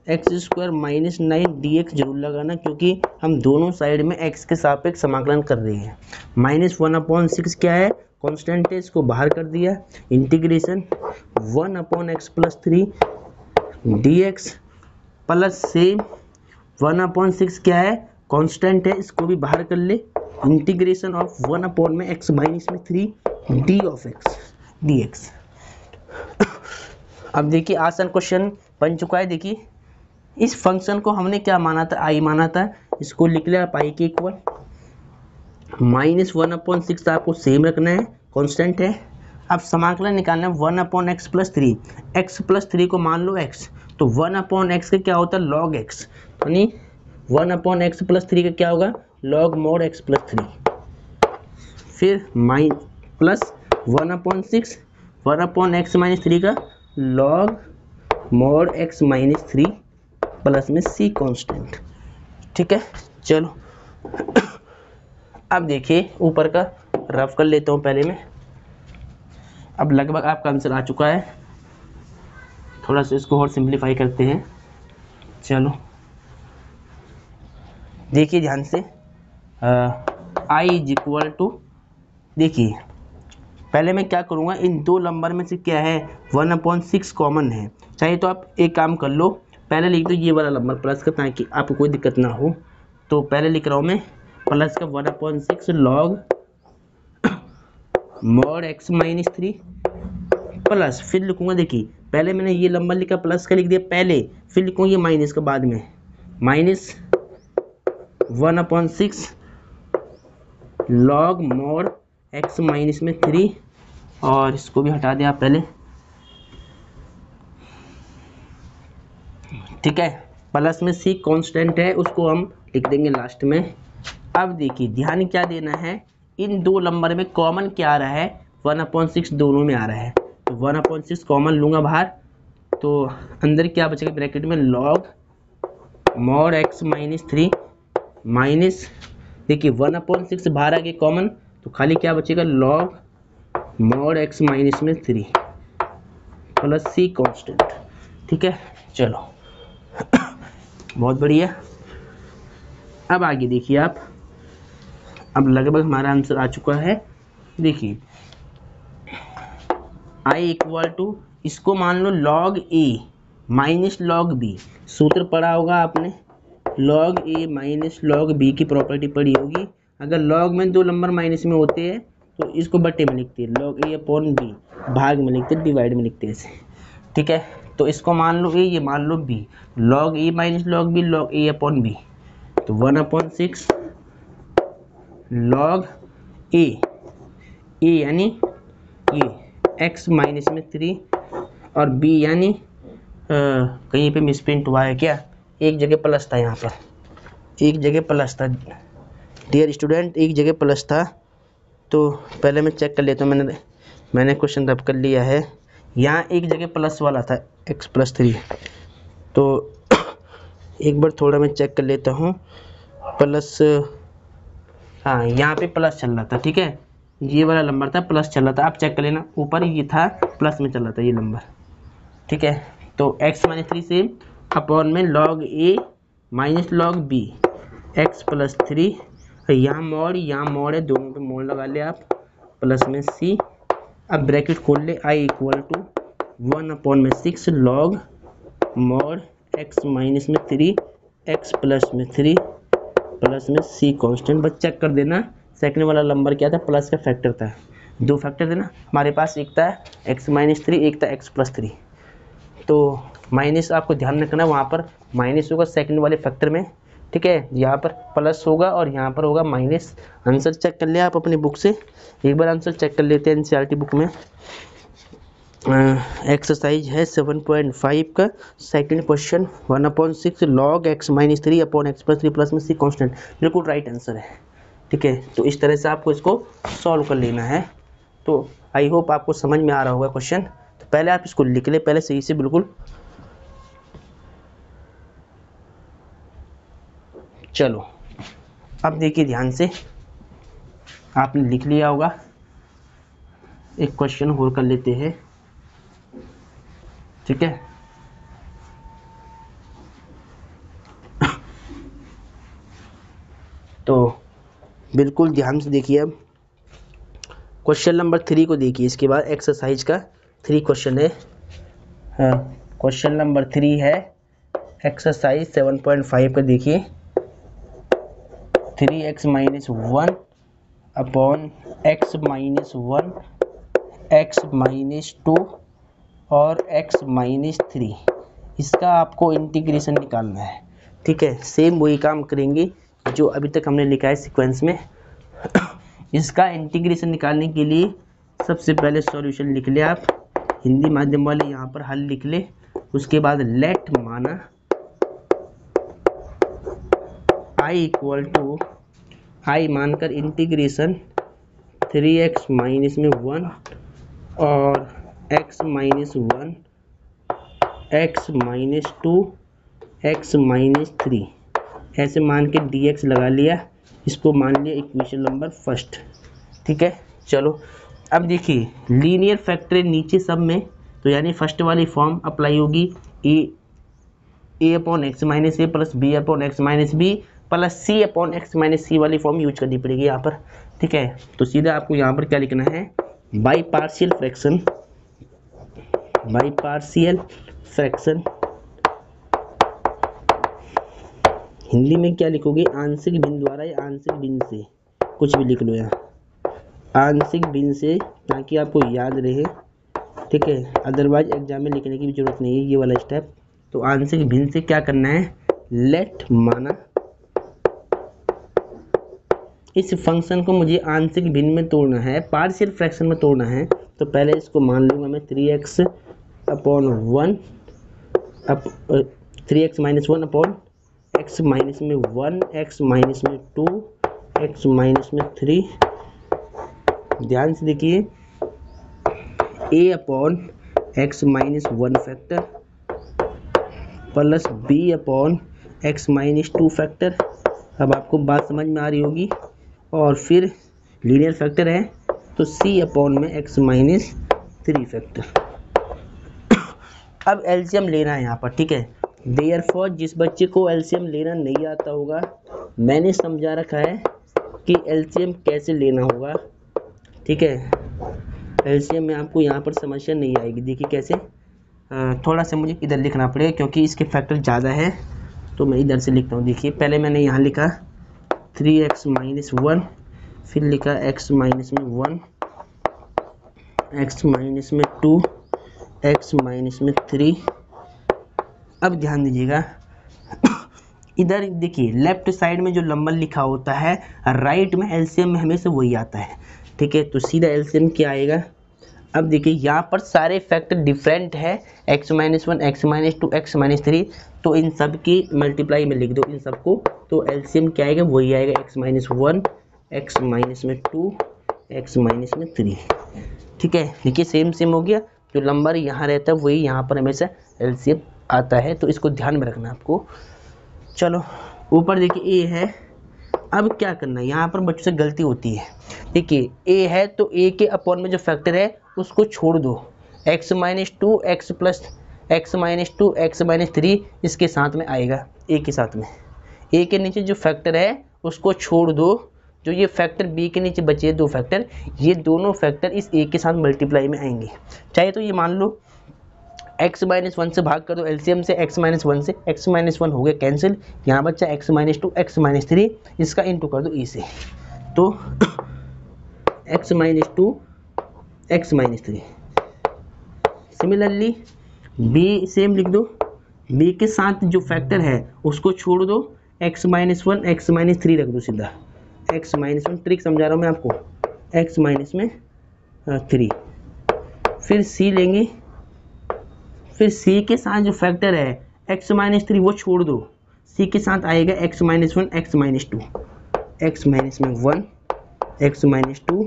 x square minus 9 dx जरूर लगाना, क्योंकि हम दोनों साइड में x के सापेक्ष समाकलन कर रहे हैं। -1/6 क्या है, कांस्टेंट है, इसको बाहर कर दिया, integration 1/x plus 3 dx plus same 1/6 क्या है, कांस्टेंट है, इसको भी बाहर कर ले, इंटीग्रेशन ऑफ 1/x माइनस में 3 d ऑफ x dx। अब देखिए आसान क्वेश्चन बन चुका है। देखिए इस फंक्शन को हमने क्या माना था, i माना था, इसको लिख लिया आप i के इक्वल, -1/6 आपको सेम रखना है, कांस्टेंट है। अब समाकलन निकालना है 1/x प्लस 3, x प्लस 3 को मान लो x, तो 1/x का क्या होता है log x, यानी 1/x प्लस 3 का क्या होगा log mod x प्लस 3, फिर प्लस 1/6 1/x माइनस 3 का log mod x minus 3 plus में c कांस्टेंट, ठीक है। चलो अब देखिए ऊपर का रफ कर लेता हूँ पहले मैं, अब लगभग आपका आंसर आ चुका है, थोड़ा सा इसको और सिंप्लीफाई करते हैं। चलो देखिए ध्यान से, i इज इक्वल टू, देखिए पहले मैं क्या करूँगा, इन दो नंबर में से क्या है 1/6 कॉमन है, चाहे तो आप एक काम कर लो, पहले लिख दो ये वाला नंबर प्लस का, ताकि आपको कोई दिक्कत ना हो। तो पहले लिख रहा हूँ मैं प्लस का 1/6 log mod x minus 3 plus, फिर लिखूँगा, देखिए पहले मैंने ये नंबर लिखा प्लस का लिख दिया पहले, फिर लिखूँगा ये माइनस का बाद में, minus 1/6 log mod x minus में 3, और इसको भी हटा दिया पहले, ठीक है। प्लस में c कांस्टेंट है, उसको हम लिख देंगे लास्ट में। अब देखिए ध्यान क्या देना है, इन दो नंबर में कॉमन क्या आ रहा है, 1/6 दोनों में आ रहा है, तो 1/6 कॉमन लूँगा बाहर, तो अंदर क्या बचेगा ब्रैकेट में log mod x minus 3 minus, देखिए 1/6 बाहर आ गया कॉमन, तो खाली क्या बचेगा log mod x माइनस में 3 प्लस c कांस्टेंट, ठीक है। चलो बहुत बढ़िया। अब आगे देखिए आप, अब लगभग हमारा आंसर आ चुका है। देखिए आई इक्वल टू, इसको मान लो log a minus log b, सूत्र पढ़ा होगा आपने, log a minus log b की प्रॉपर्टी पढ़ी होगी। अगर log में दो नंबर माइनस में होते हैं तो इसको बट्टे में लिखते हैं, log a अपॉन b, भाग में लिखते हैं, डिवाइड में लिखते हैं ऐसे, ठीक है। तो इसको मान लो a, ये मान लो b, log a minus log b, log a upon b, तो 1/6 log a, a यानी ये x माइनस में 3 और b यानी कहीं पे मिसप्रिंट हुआ है क्या, एक जगह प्लस था, यहाँ पर एक जगह प्लस था डियर स्टूडेंट, एक जगह प्लस था। तो पहले मैं चेक कर लेता हूँ, मैंने क्वेश्चन रब कर लिया है, यहाँ एक जगह प्लस वाला था x + 3, तो एक बार थोड़ा मैं चेक कर लेता हूँ, प्लस, हाँ यहाँ पे प्लस चल रहा था, ठीक है, ये वाला नंबर था प्लस चल रहा था, आप चेक कर लेना, ऊपर ये था प्लस में चल रहा था ये नंबर, ठीक है। तो x - 3 से अपॉन में log a minus log b, x + 3, यहाँ मोड़ है, दोनों पे मोड़ लगा ले आप, प्लस में c, अब ब्रैकेट खोल ले, i इक्वल टू 1/6 log मोड़ x माइनस में 3 x प्लस में 3 प्लस में c कांस्टेंट। बस चेक कर देना, सेकंड वाला नंबर क्या था, प्लस का फैक्टर था, दो फैक्टर थे ना हमारे पास, एक था x - 3, एक था x + 3, तो माइनस आपको ध्यान रखना, वहाँ पर माइनस होगा सेकंड वाले फैक्टर में, ठीक है, यहाँ पर प्लस होगा और यहाँ पर होगा माइनस। आंसर चेक कर लिया आप अपनी बुक से, एक बार आंसर चेक कर लेते हैं एनसीईआरटी बुक में। एक्सरसाइज है 7.5 का second question, 1/6 log x - 3 upon x + 3 plus में c कांस्टेंट, बिल्कुल राइट आंसर है, ठीक है। तो इस तरह से आपको इसको सॉल्व कर लेना है। तो आई होप आपको समझ में आ रहा होगा क्वेश्चन। तो पहले आप इसको लिख ले, पहले सही से बिल्कुल। चलो अब देखिए ध्यान से, आपने लिख लिया होगा, एक क्वेश्चन और कर लेते हैं, ठीक है। तो बिल्कुल ध्यान से देखिए, अब क्वेश्चन नंबर 3 को देखिए, इसके बाद एक्सरसाइज का 3 क्वेश्चन है। क्वेश्चन नंबर 3 है एक्सरसाइज 7.5 का, देखिए 3x - 1 अपॉन x - 1 x - 2 और x - 3, इसका आपको इंटीग्रेशन निकालना है, ठीक है। सेम वही काम करेंगे जो अभी तक हमने लिखा है सीक्वेंस में। इसका इंटीग्रेशन निकालने के लिए सबसे पहले सॉल्यूशन लिख ले आप, हिंदी माध्यम वाले यहाँ पर हल लिख ले, उसके बाद लेट माना i इक्वल टू, i मानकर इंटीग्रेशन 3x माइनस में 1 और x - 1 x - 2 x - 3 ऐसे मान के dx लगा लिया, इसको मान लिया इक्वेशन नंबर फर्स्ट, ठीक है। चलो अब देखिए लीनियर फैक्टर नीचे सब में, तो यानी फर्स्ट वाली फॉर्म अप्लाई होगी, a upon x minus A plus b upon x minus B plus c upon x minus C वाली फॉर्म यूज करनी पड़ेगी यहाँ पर, ठीक है। तो सीधा आपको यहाँ पर क्या लिखना है, बाई पार्शियल फ्रैक्शन, हिंदी में क्या लिखोगे, आंशिक भिन्न द्वारा या आंशिक भिन्न से, कुछ भी लिख लो यहाँ, आंशिक भिन्न से, ताकि आपको याद रहे, ठीक है। अदरवाइज एग्जाम में लिखने की भी जरूरत नहीं है ये वाला स्टेप। तो आंशिक भिन्न से क्या करना है, लेट माना इस फंक्शन को मुझे आंशिक भिन्न में तोड़ना है, पार्शियल फ्रैक्शन में तोड़ना है, तो पहले इसको मान लूँगा मैं 3x upon 1 3x - 1 upon x minus में 1 x माइनस में 2 x माइनस में 3, ध्यान से देखिए, a upon x minus 1 factor plus b upon x minus 2 factor. अब आपको बात समझ में आ रही होगी, और फिर लीनियर फैक्टर है तो c अपॉन में x माइनस 3 फैक्टर। अब एलसीएम लेना है यहाँ पर, ठीक है। देयरफॉर जिस बच्चे को एलसीएम लेना नहीं आता होगा मैंने समझा रखा है कि एलसीएम कैसे लेना होगा, ठीक है। एलसीएम में आपको यहाँ पर समस्या नहीं आएगी। देखिए कैसे, थोड़ा सा मुझे इधर लिखना पड़ेगा क्योंकि इसके फैक्टर ज़्यादा है, तो मैं इधर से लिखता हूँ। देखिए पहले मैंने यहाँ लिखा 3x - 1, फिर लिखा x - 1, x - 2, x - 3। अब ध्यान दीजिएगा इधर देखिए लेफ्ट साइड में जो नंबर लिखा होता है, राइट में एलसीएम में हमेशा वही आता है, ठीक है। तो सीधा एलसीएम क्या आएगा। अब देखिए यहाँ पर सारे फैक्टर डिफरेंट है, x - 1, x - 2, x - 3, तो इन सब की मल्टीप्लाई में लिख दो इन सबको, तो एलसीएम क्या आएगा, वही आएगा x - 1, x - 2, x - 3, ठीक है। देखिए सेम सेम हो गया, जो नंबर यहाँ रहता है वही यहाँ पर हमेशा एलसीएम आता है, तो इसको ध्यान में रखना आपको। चलो ऊपर देखिए a है। अब क्या करना है, यहाँ पर बच्चों से गलती होती है। देखिए a है तो a के अपॉन में जो फैक्टर है उसको छोड़ दो, x - 2, x - 2, x - 3 इसके साथ में आएगा, a के साथ में। a के नीचे जो फैक्टर है उसको छोड़ दो, जो ये फैक्टर b के नीचे बचे दो फैक्टर, ये दोनों फैक्टर इस a के साथ मल्टीप्लाई में आएंगे। चाहे तो ये मान लो x - 1 से भाग कर दो एलसीएम से, x - 1 से, x - 1 हो गया कैंसिल, यहाँ बच्चा x - 2, x - 3, इसका इंटू कर दो e से, तो x - 2, x - 3। Similarly b same लिख दो, b के साथ जो फैक्टर है उसको छोड़ दो, x - 1, x - 3 रख दो सीधा, x - 1 ट्रिक समझा रहा हूँ मैं आपको, x - 3। फिर c लेंगे, फिर c के साथ जो फैक्टर है x - 3 वो छोड़ दो, c के साथ आएगा x - 1, x - 2, x - 1, x - 2।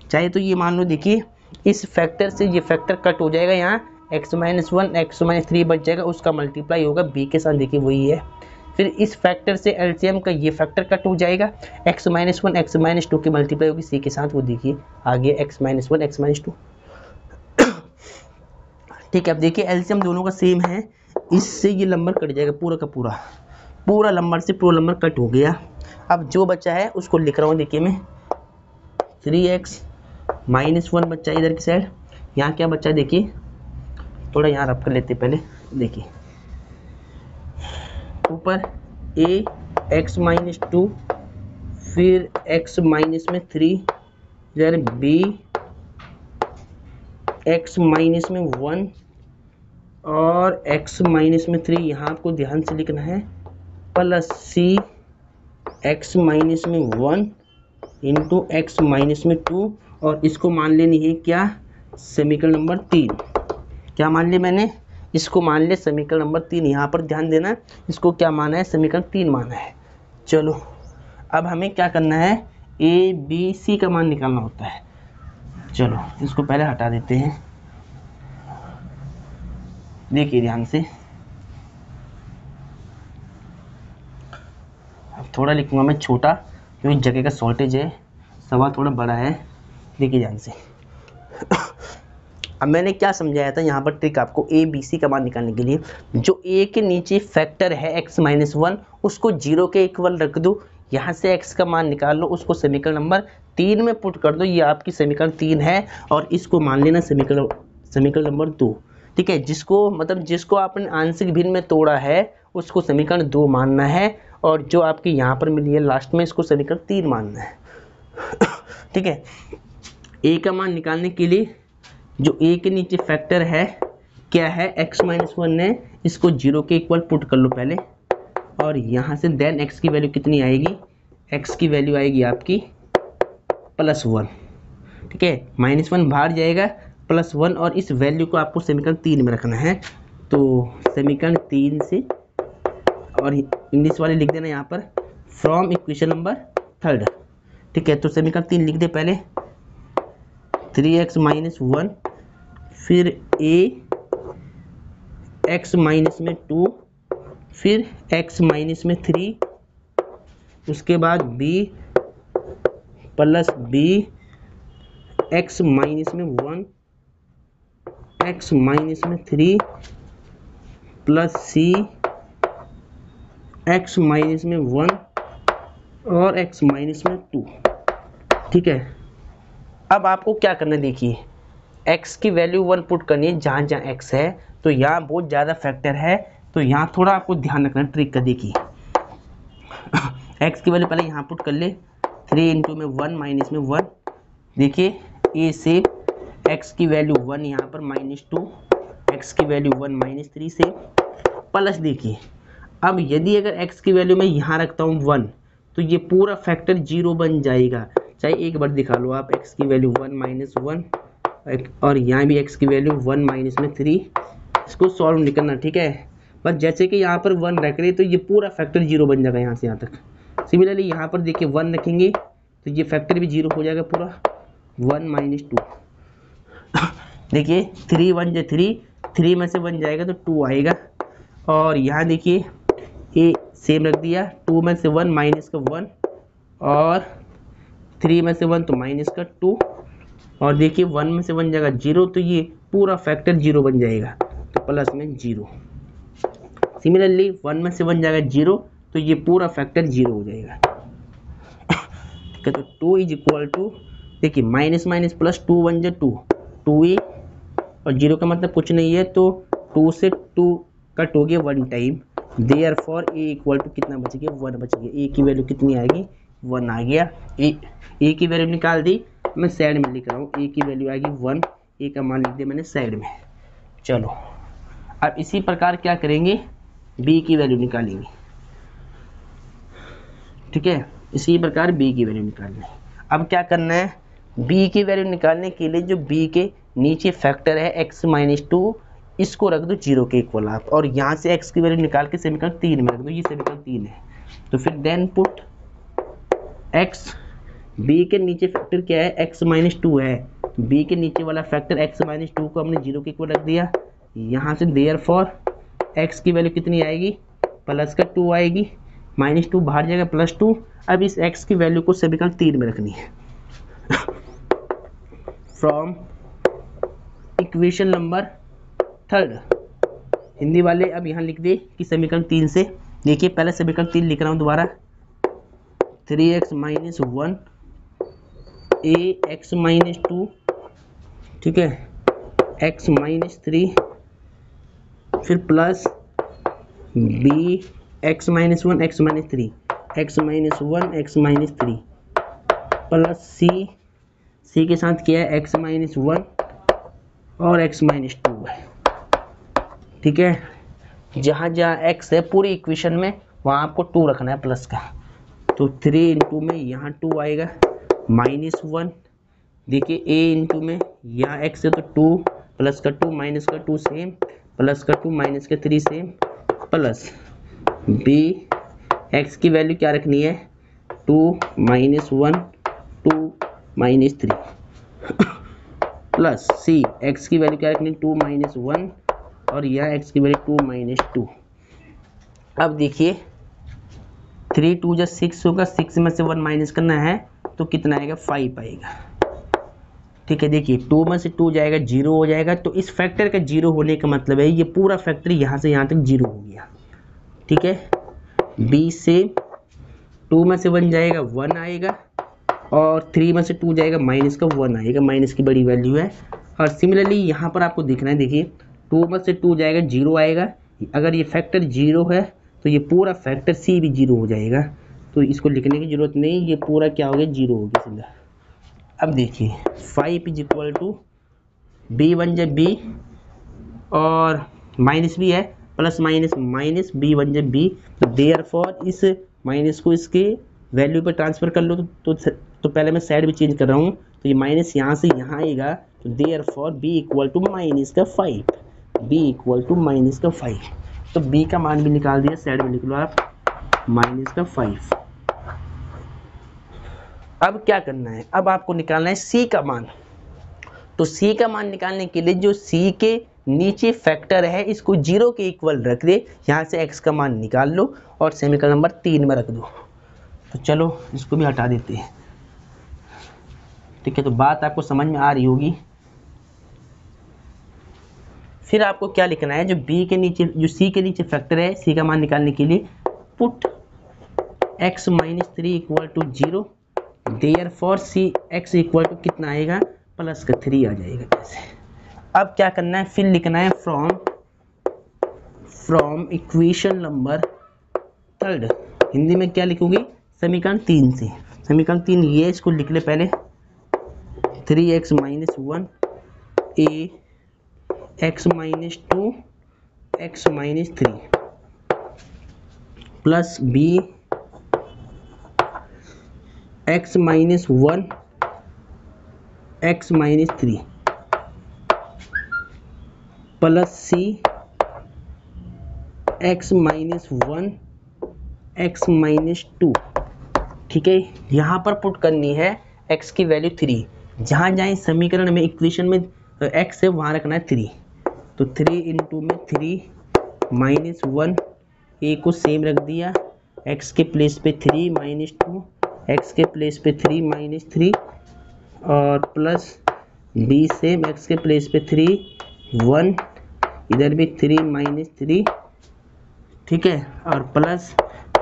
चाहे तो ये मान लो, देखिए इस फैक्टर से ये फैक्टर कट हो जाएगा, यहाँ x - 1, x - 3 बच जाएगा, उसका मल्टीप्लाई होगा b के साथ, देखिए वही है। फिर इस फैक्टर से एलसीएम का ये फैक्टर कट हो जाएगा, x - 1, x - 2 की मल्टीप्लाई होगी c के साथ, वो देखिए आ गया x - 1, x - 2, ठीक है। अब देखिए एलसीएम दोनों का सेम है, इससे ये नंबर कट जाएगा, पूरा का पूरा नंबर से पूरा नंबर कट हो गया। अब जो बचा है उसको लिख रहा हूँ, देखिए मैं 3x - 1 बच्चा इधर की साइड, यहाँ क्या बच्चा देखिए, थोड़ा यहाँ रब कर लेते पहले। देखिए ऊपर a x - 2, फिर x - 3, इधर b x - 1 और x - 3, यहाँ आपको ध्यान से लिखना है, plus c x - 1 into x - 2, और इसको मान लेनी है क्या, समीकरण नंबर 3। क्या मान लिया मैंने, इसको मान लिया समीकरण नंबर 3। यहाँ पर ध्यान देना, इसको क्या माना है, समीकरण 3 माना है। चलो अब हमें क्या करना है, a b c का मान निकालना होता है। चलो इसको पहले हटा देते हैं, देखिए ध्यान से, अब थोड़ा लिखूंगा मैं छोटा क्योंकि जगह का शॉर्टेज है, सवाल थोड़ा बड़ा है, देखिए ध्यान से। अब मैंने क्या समझाया था यहाँ पर ट्रिक आपको, a b c का मान निकालने के लिए, जो a के नीचे फैक्टर है x - 1 उसको 0 के इक्वल रख दो, यहाँ से x का मान निकाल लो, उसको समीकरण नंबर 3 में पुट कर दो, ये आपकी समीकरण 3 है, और इसको मान लेना समीकरण नंबर 2, ठीक है। जिसको आपने आंशिक भिन्न में तोड़ा है उसको समीकरण 2 मानना है, और जो आपकी यहाँ पर मिली है लास्ट में इसको समीकरण 3 मानना है, ठीक है। a का मान निकालने के लिए जो a के नीचे फैक्टर है क्या है, x - 1 है, इसको 0 के इक्वल पुट कर लो पहले, और यहाँ से देन x की वैल्यू कितनी आएगी, x की वैल्यू आएगी आपकी +1, ठीक है। -1 बाहर जाएगा, +1, और इस वैल्यू को आपको समीकरण 3 में रखना है, तो समीकरण 3 से, और इंग्लिश वाले लिख देना यहाँ पर, फ्रॉम इक्वेशन नंबर 3, ठीक है। तो समीकरण 3 लिख दे पहले, 3x - 1, फिर a x - 2, फिर x - 3, उसके बाद b plus b x - 1, x - 3 plus c x - 1 और x माइनस में 2। ठीक है, अब आपको क्या करना है, देखिए x की वैल्यू 1 पुट करनी है जहाँ जहाँ x है, तो यहाँ बहुत ज़्यादा फैक्टर है, तो यहाँ थोड़ा आपको ध्यान रखना ट्रिक का। देखिए x की वैल्यू पहले यहाँ पुट कर ले, 3 इंटू में 1 माइनस में 1। देखिए a से x की वैल्यू 1 यहाँ पर -2, x की वैल्यू 1 -3 से प्लस। देखिए अब यदि अगर x की वैल्यू मैं यहाँ रखता हूँ 1, तो ये पूरा फैक्टर 0 बन जाएगा। चाहे एक बार दिखा लो आप, x की वैल्यू 1 -1 और यहाँ भी x की वैल्यू 1 माइनस में 3। इसको सॉल्व नहीं करना, ठीक है। बस जैसे कि यहाँ पर 1 रख रहे तो ये पूरा फैक्टर 0 बन जाएगा यहाँ से यहाँ तक। सिमिलरली यहाँ पर देखिए 1 रखेंगे तो ये फैक्टर भी 0 हो जाएगा पूरा, 1 - 2। देखिए 3 1 जो 3 में से 1 जाएगा तो 2 आएगा। और यहाँ देखिए ए सेम रख दिया, 2 में से 1 माइनस का 1 और 3 में से 1 तो माइनस का 2। और देखिए 1 में से 1 जाएगा 0, तो ये पूरा फैक्टर 0 बन जाएगा, तो प्लस में 0। सिमिलरली 1 में से 1 जाएगा 0, तो ये पूरा फैक्टर 0 हो जाएगा। ठीक है, तो 2 इज इक्वल टू, देखिए माइनस माइनस प्लस 2 1 जो 2, 2a और 0 का मतलब कुछ नहीं है, तो 2 से 2 कट हो गया 1 time. Therefore a equal to कितना बच गया, 1 बच गया। a की वैल्यू कितनी आएगी, 1 आ गया। a की वैल्यू निकाल दी, मैं साइड में लिख रहा हूँ, a की वैल्यू आएगी 1, a का मान लिख दिया मैंने साइड में। चलो अब इसी प्रकार क्या करेंगे, b की वैल्यू निकालेंगे। ठीक है, इसी प्रकार b की वैल्यू निकालनी है। अब क्या करना है, b की वैल्यू निकालने के लिए जो b के नीचे फैक्टर है x - 2, इसको रख दो 0 के इक्वल आप, और यहाँ से x की वैल्यू निकाल के समीकरण 3 में रख दो। ये समीकरण 3 है, तो फिर देन पुट x, b के नीचे फैक्टर क्या है, x - 2 है, b के नीचे वाला फैक्टर x - 2 को हमने 0 के इक्वल रख दिया। यहाँ से देयरफॉर x की वैल्यू कितनी आएगी, प्लस का 2 आएगी, -2 बाहर जाएगा +2। अब इस x की वैल्यू को समीकरण 3 में रखनी है। फ्रॉम इक्वेशन नंबर 3, हिंदी वाले अब यहाँ लिख दे कि समीकरण 3 से। देखिए पहले समीकरण 3 लिख रहा हूँ दोबारा, 3x - 1 ax - 2, ठीक है, x - 3, फिर plus b x - 1 x - 3, x - 1 x - 3, plus c के साथ क्या है, x - 1 और x - 2 है। ठीक है, जहाँ जहाँ x है पूरी इक्वेशन में वहाँ आपको 2 रखना है प्लस का, तो 3 इंटू में यहाँ 2 आएगा, -1। देखिए a इंटू में यहाँ x है तो 2, प्लस का 2 माइनस का 2 सेम, प्लस का 2 माइनस का 3 सेम, प्लस b x की वैल्यू क्या रखनी है, 2 - 1 2 - 3 प्लस c x की वैल्यू क्या रखनी है, 2 - 1 और यहाँ x की वैल्यू 2 - 2। अब देखिए 3 2 जो 6 होगा, 6 में से 1 माइनस करना है तो कितना आएगा, 5 आएगा। ठीक है, देखिए 2 में से 2 जाएगा 0 हो जाएगा, तो इस फैक्टर का 0 होने का मतलब है ये पूरा फैक्टर यहाँ से यहाँ तक 0 हो गया। ठीक है, b से 2 में से 1 जाएगा 1 आएगा, और 3 में से 2 जाएगा माइनस का 1 आएगा, माइनस की बड़ी वैल्यू है। और सिमिलरली यहाँ पर आपको देखना है, देखिए 2 में से 2 जाएगा 0 आएगा, अगर ये फैक्टर 0 है तो ये पूरा फैक्टर c भी 0 हो जाएगा, तो इसको लिखने की ज़रूरत नहीं, ये पूरा क्या हो गया, 0 हो गया सीधा। अब देखिए 5 इज इक्वल टू b 1 जब b और माइनस भी है, प्लस माइनस माइनस b 1 जब b, तो देयरफॉर इस माइनस को इसके वैल्यू पे ट्रांसफ़र कर लो, तो पहले मैं साइड भी चेंज कर रहा हूँ, तो ये माइनस यहाँ से यहाँ आएगा, तो therefore b equal to -5, b equal to -5। तो b का मान भी निकाल दिया, साइड में लिख लो आप, -5। अब क्या करना है, अब आपको निकालना है c का मान। तो c का मान निकालने के लिए जो c के नीचे फैक्टर है इसको 0 के इक्वल रख दे, यहाँ से x का मान निकाल लो और समीकरण नंबर 3 में रख दो। तो चलो इसको भी हटा देते हैं। ठीक है, तो बात आपको समझ में आ रही होगी। फिर आपको क्या लिखना है, जो b के नीचे, जो c के नीचे फैक्टर है, c का मान निकालने के लिए put x minus 3 equal to 0, therefore c x equal to कितना आएगा, प्लस का 3 आ जाएगा ऐसे। अब क्या करना है, फिर लिखना है from equation number third, Hindi में क्या लिखोगे, समीकरण 3 से। समीकरण 3 ये, इसको लिख ले पहले, 3x minus 1 a x minus 2 x minus 3 plus b x minus 1 x minus 3 plus c x minus 1 x minus 2। ठीक है, यहाँ पर पुट करनी है x की वैल्यू 3, जहाँ जहाँ समीकरण में इक्वेशन में x है वहाँ रखना है 3। तो 3 इंटू में 3 माइनस 1, a को सेम रख दिया, x के प्लेस पे 3 माइनस 2, x के प्लेस पे 3 माइनस 3 और प्लस b सेम, x के प्लेस पे 3 1, इधर भी 3 माइनस 3, ठीक है, और प्लस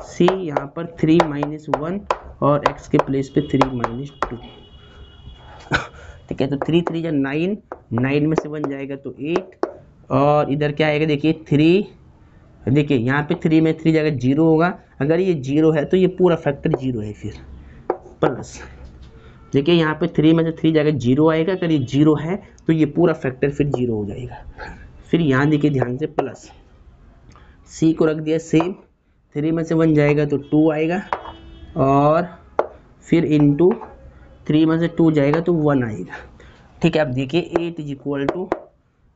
c यहाँ पर 3 माइनस 1 और x के प्लेस पे 3 माइनस 2। ठीक है, तो 3 3 या 9, 9 में से 1 जाएगा तो 8 और इधर क्या आएगा, देखिए 3, देखिए यहाँ पे 3 में 3 जाएगा 0 होगा, अगर ये 0 है तो ये पूरा फैक्टर 0 है, फिर प्लस देखिए यहाँ पे 3 में से 3 जाएगा 0 आएगा, अगर ये 0 है तो ये पूरा फैक्टर फिर 0 हो जाएगा। फिर यहाँ देखिए ध्यान से, प्लस c को रख दिया सेम, 3 में से 1 जाएगा तो 2 आएगा और फिर इंटू 3 में से 2 जाएगा तो 1 आएगा। ठीक है, अब देखिए 8 इज इक्वल टू,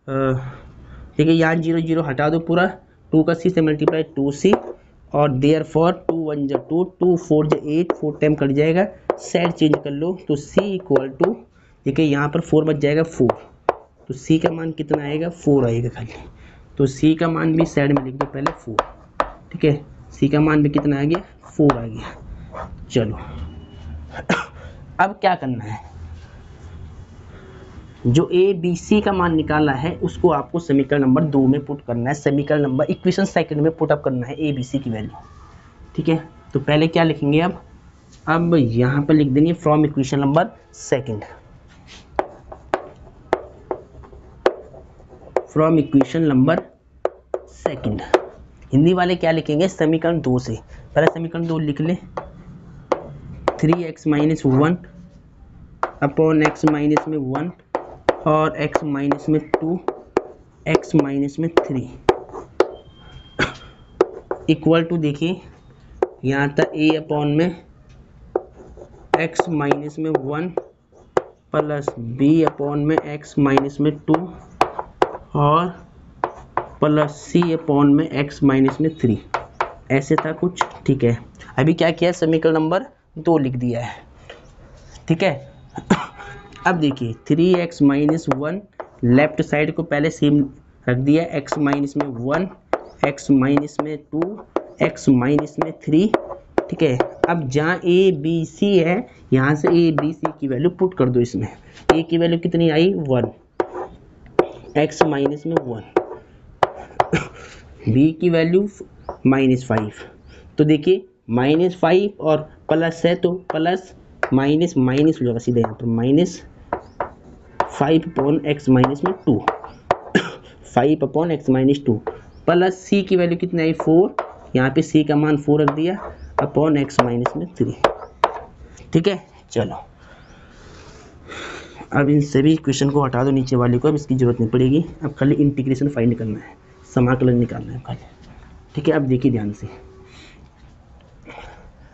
देखिए यहाँ 0 0 हटा दो पूरा, 2 का c से मल्टीप्लाई 2c और देयर फॉर 2 1 जा 2, 2 4 जा 8, 4 टाइम कट जाएगा, साइड चेंज कर लो तो c इक्वल टू, देखिए यहाँ पर 4 बच जाएगा 4, तो c का मान कितना आएगा, 4 आएगा खाली। तो c का मान भी साइड में लिख दो पहले 4, ठीक है, c का मान भी कितना आ गया, 4 आ गया। चलो अब क्या करना है, जो a b c का मान निकाला है उसको आपको समीकरण नंबर 2 में पुट करना है, समीकरण नंबर इक्वेशन सेकंड में पुट अप करना है a b c की वैल्यू। ठीक है, तो पहले क्या लिखेंगे, अब यहाँ पर लिख देंगे from equation number second, from equation number second. Hindi वाले क्या लिखेंगे, समीकरण 2 से। पहले समीकरण 2 लिख ले, 3x minus 1 upon x minus में 1 और x माइनस में 2 x माइनस में 3 इक्वल टू, देखिए यहाँ तक a अपॉन में x माइनस में 1 प्लस b अपॉन में x माइनस में 2 और प्लस c अपॉन में x माइनस में 3, ऐसे था कुछ। ठीक है, अभी क्या किया, समीकरण नंबर 2 लिख दिया है। ठीक है, अब देखिए 3x माइनस 1, लेफ्ट साइड को पहले सेम रख दिया, x माइनस में 1 x माइनस में 2 x माइनस में 3। ठीक है, अब जहाँ a b c है यहाँ से a b c की वैल्यू पुट कर दो इसमें। a की वैल्यू कितनी आई, 1, x माइनस में 1, b की वैल्यू -5। तो देखिए -5 और प्लस है तो प्लस माइनस माइनस हो जाएगा सीधे यहाँ पर, -5 अपॉन x माइनस में 2 5 upon x minus 2 plus c की वैल्यू कितनी आई, 4, यहाँ पे c का मान 4 रख दिया अपॉन x माइनस में 3। ठीक है, चलो अब इन सभी इक्वेशन को हटा दो नीचे वाले को, अब इसकी जरूरत नहीं पड़ेगी, अब खाली इंटीग्रेशन फाइंड करना है, समाकलन निकालना है खाली। ठीक है, अब देखिए ध्यान से,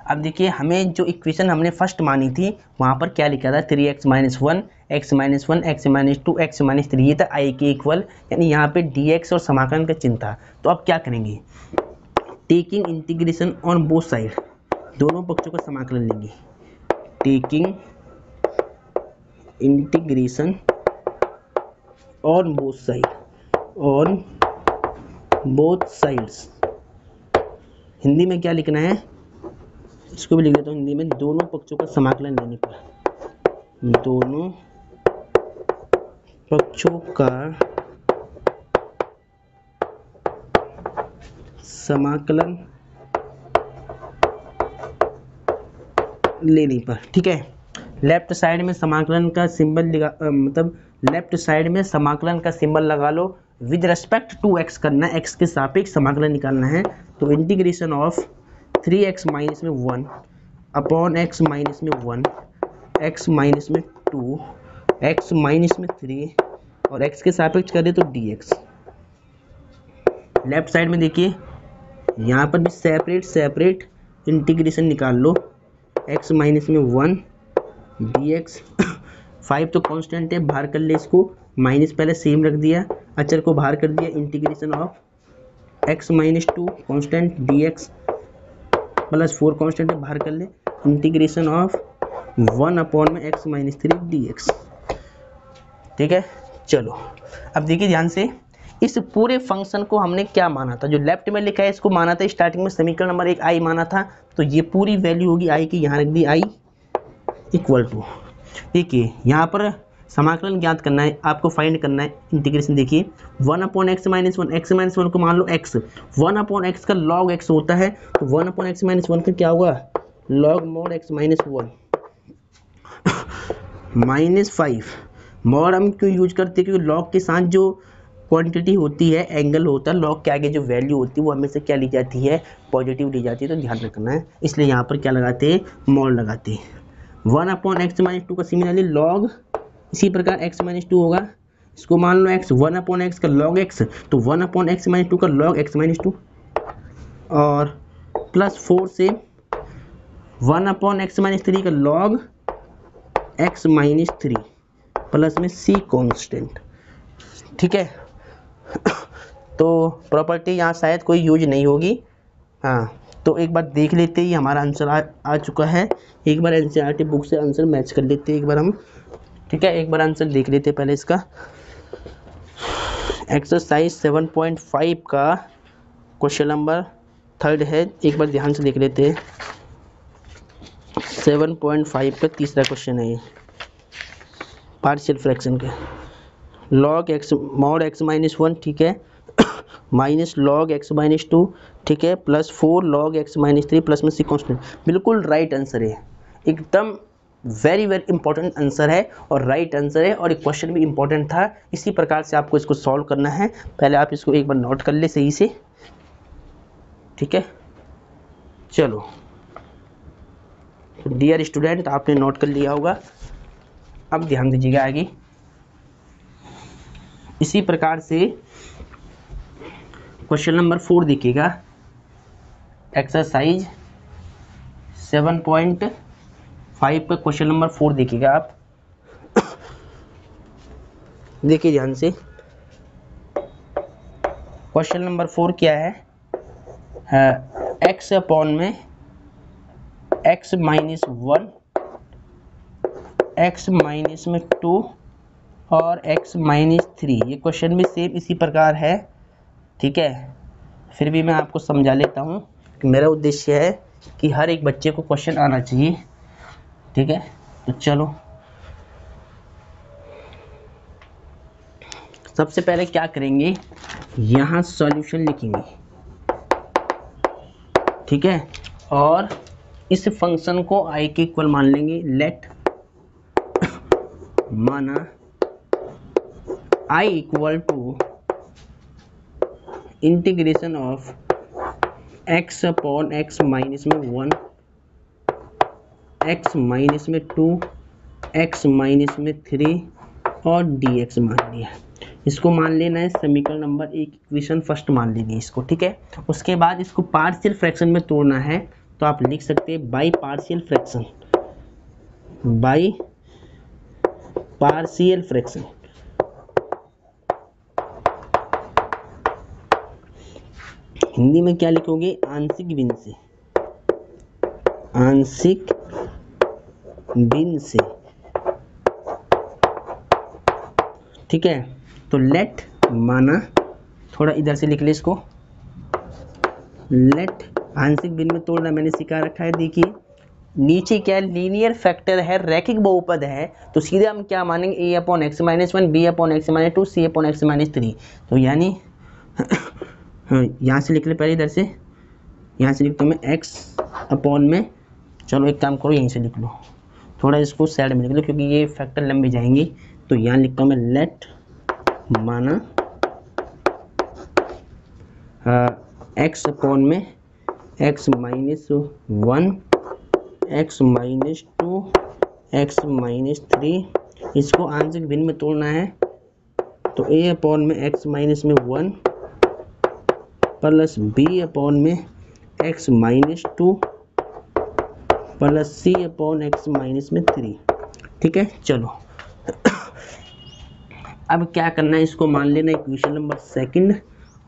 अब देखिए हमें जो इक्वेशन हमने फर्स्ट मानी थी वहाँ पर क्या लिखा था, 3x minus 1 x minus 1 x minus 2 x minus 3, ये था i के इक्वल, यानी यहाँ पे dx और समाकलन का चिन्ह था। तो अब क्या करेंगे, taking integration on both side, दोनों पक्षों का समाकलन लेंगे, taking integration on both side, on both sides, Hindi में क्या लिखना है, इसको भी लिख देता हूँ हिंदी में, दोनों पक्षों का समाकलन लेने पर, दोनों पक्षों का समाकलन लेने पर, ठीक है। लेफ्ट साइड में समाकलन का सिंबल मतलब लेफ्ट साइड में समाकलन का सिंबल लगा लो, विद रेस्पेक्ट टू एक्स करना है, एक्स के सापेक्ष समाकलन निकालना है। तो इंटीग्रेशन ऑफ 3x माइनस में 1 अपॉन x माइनस में 1, x माइनस में 2, x माइनस में 3 और x के सापेक्ष करें तो dx। लेफ्ट साइड में देखिए यहाँ पर भी सेपरेट इंटीग्रेशन निकाल लो, x माइनस में 1 dx 5 तो कांस्टेंट है, बाहर कर ले इसको, माइनस पहले सेम रख दिया, अचर को बाहर कर दिया, integration of x minus 2 constant dx plus 4 constant है, बाहर कर ले, इंटीग्रेशन ऑफ 1 अपॉन में x माइनस 3 dx, ठीक है। चलो अब देखिए ध्यान से, इस पूरे फंक्शन को हमने क्या माना था, जो लेफ्ट में लिखा है इसको माना था स्टार्टिंग में समीकरण नंबर 1 i माना था, तो ये पूरी वैल्यू होगी i की, यहाँ रख दी i इक्वल टू, देखिए यहाँ पर समाकलन ज्ञात करना है, आपको फाइंड करना है इंटीग्रेशन। देखिए 1 upon x minus 1, x minus 1 को मान लो x, 1 अपॉन एक्स का लॉग x होता है, तो 1 अपॉन एक्स माइनस 1 का क्या होगा, log mod x minus 1 minus 5। Mod हम क्यों यूज करते हैं, क्योंकि लॉग के साथ जो क्वांटिटी होती है, एंगल होता है, लॉग के आगे जो वैल्यू होती है वो हमेशा क्या ली जाती है, पॉजिटिव ली जाती है, तो ध्यान रखना है, इसलिए यहाँ पर क्या लगाते हैं, मॉड लगाते हैं। 1 अपॉन एक्स माइनस 2 का सिमिलरली लॉग, इसी प्रकार x माइनस 2 होगा, इसको मान लो x, 1 अपॉन एक्स का लॉग x, तो 1 अपॉन एक्स माइनस 2 का लॉग x माइनस 2 और प्लस 4 से 1 अपॉन एक्स माइनस 3 का लॉग x माइनस 3 प्लस में c कांस्टेंट, ठीक है। तो प्रॉपर्टी यहाँ शायद कोई यूज नहीं होगी, हाँ, तो एक बार देख लेते हैं, हमारा आंसर आ चुका है, एक बार एनसीईआरटी बुक से आंसर मैच कर लेते हैं एक बार हम, ठीक है। एक बार आंसर देख लेते हैं पहले इसका, एक्सरसाइज 7.5 का क्वेश्चन नंबर 3 है, एक बार ध्यान से देख लेते हैं। 7.5 का तीसरा क्वेश्चन है ये, पार्शियल फ्रैक्शन के, log x mod x minus 1, ठीक है, माइनस लॉग एक्स माइनस 2, ठीक है, plus 4 log x minus 3 plus में सी कांस्टेंट, बिल्कुल राइट आंसर है, एकदम वेरी इंपॉर्टेंट आंसर है और राइट आंसर है, और एक क्वेश्चन भी इंपॉर्टेंट था। इसी प्रकार से आपको इसको सॉल्व करना है, पहले आप इसको एक बार नोट कर ले सही से, ठीक है। चलो तो डियर स्टूडेंट, आपने नोट कर लिया होगा, अब ध्यान दीजिएगा आगे। इसी प्रकार से क्वेश्चन नंबर 4 देखिएगा, एक्सरसाइज 7.5 का क्वेश्चन नंबर 4 देखिएगा आप, देखिए ध्यान से। क्वेश्चन नंबर 4 क्या है, x अपॉन में x माइनस 1, x माइनस में 2 और x माइनस 3, ये क्वेश्चन भी सेम इसी प्रकार है, ठीक है। फिर भी मैं आपको समझा लेता हूँ कि मेरा उद्देश्य है कि हर एक बच्चे को क्वेश्चन आना चाहिए, ठीक है। तो चलो सबसे पहले क्या करेंगे, यहाँ सॉल्यूशन लिखेंगे, ठीक है, और इस फंक्शन को i के इक्वल मान लेंगे। लेट माना i equal to integration of x upon x minus में 1, x माइनस में 2, x माइनस में 3 और dx मान लिया। इसको मान लेना है समीकरण नंबर 1, इक्वेशन फर्स्ट मान लेनी है इसको, ठीक है। उसके बाद इसको पार्शियल फ्रैक्शन में तोड़ना है, तो आप लिख सकते हैं by partial fraction, by partial fraction, Hindi में क्या लिखोगे, आंशिक भिन्न से, आंशिक भिन्न से, ठीक है। तो लेट माना, थोड़ा इधर से लिख ले इसको, लेट आंशिक भिन्न में तोड़ना मैंने सिखा रखा है। देखिए नीचे क्या लीनियर फैक्टर है, रैखिक बहुपद है, तो सीधे हम क्या मानेंगे, a upon x minus 1, b upon x minus 2, c upon x minus 3, तो यानी यहाँ से लिख ले पहले, इधर से यहाँ से लिखता हूँ मैं x अपॉन में चलो एक काम करो, यहीं से लिख लो, थोड़ा इसको साइड में लिख लो क्योंकि ये फैक्टर लंबी जाएंगी। तो यहाँ लिखता हूँ मैं लेट माना एक्स अपॉन में x minus 1 x minus 2 x minus 3, इसको आंशिक भिन्न में तोड़ना है। तो ए अपॉन में एक्स माइनस में 1 प्लस बी अपॉन में एक्स माइनस 2 प्लस सी अपॉन एक्स माइनस में 3। ठीक है, चलो अब क्या करना है, इसको मान लेना इक्वेशन नंबर सेकंड